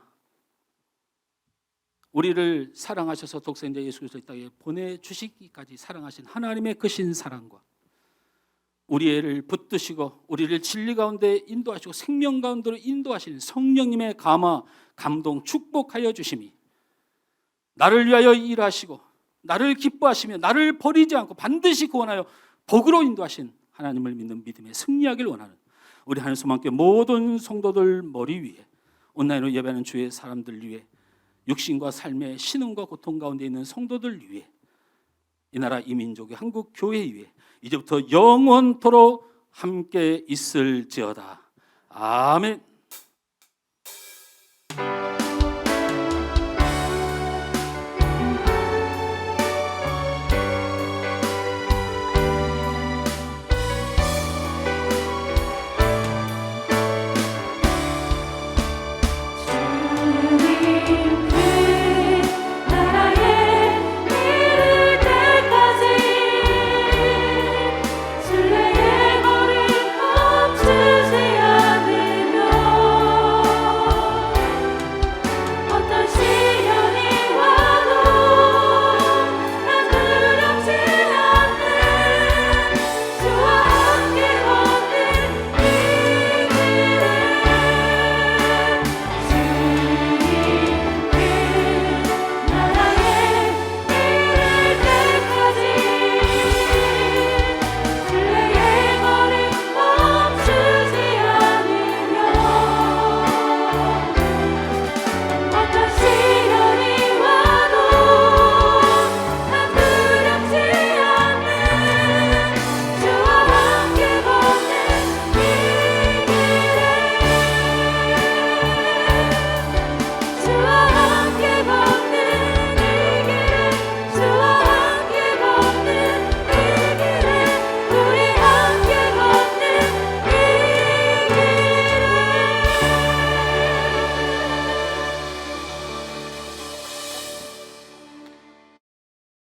우리를 사랑하셔서 독생자 예수 그리스도 이 땅에 보내주시기까지 사랑하신 하나님의 크신 사랑과 우리를 붙드시고 우리를 진리 가운데 인도하시고 생명 가운데로 인도하시는 성령님의 감화, 감동, 축복하여 주심이 나를 위하여 일하시고 나를 기뻐하시며 나를 버리지 않고 반드시 구원하여 복으로 인도하신 하나님을 믿는 믿음에 승리하길 원하는 우리 하늘 소망교회 모든 성도들 머리 위에 온라인으로 예배하는 주의 사람들 위해 육신과 삶의 신음과 고통 가운데 있는 성도들 위해 이 나라 이 민족의 한국 교회 위에 이제부터 영원토록 함께 있을지어다. 아멘.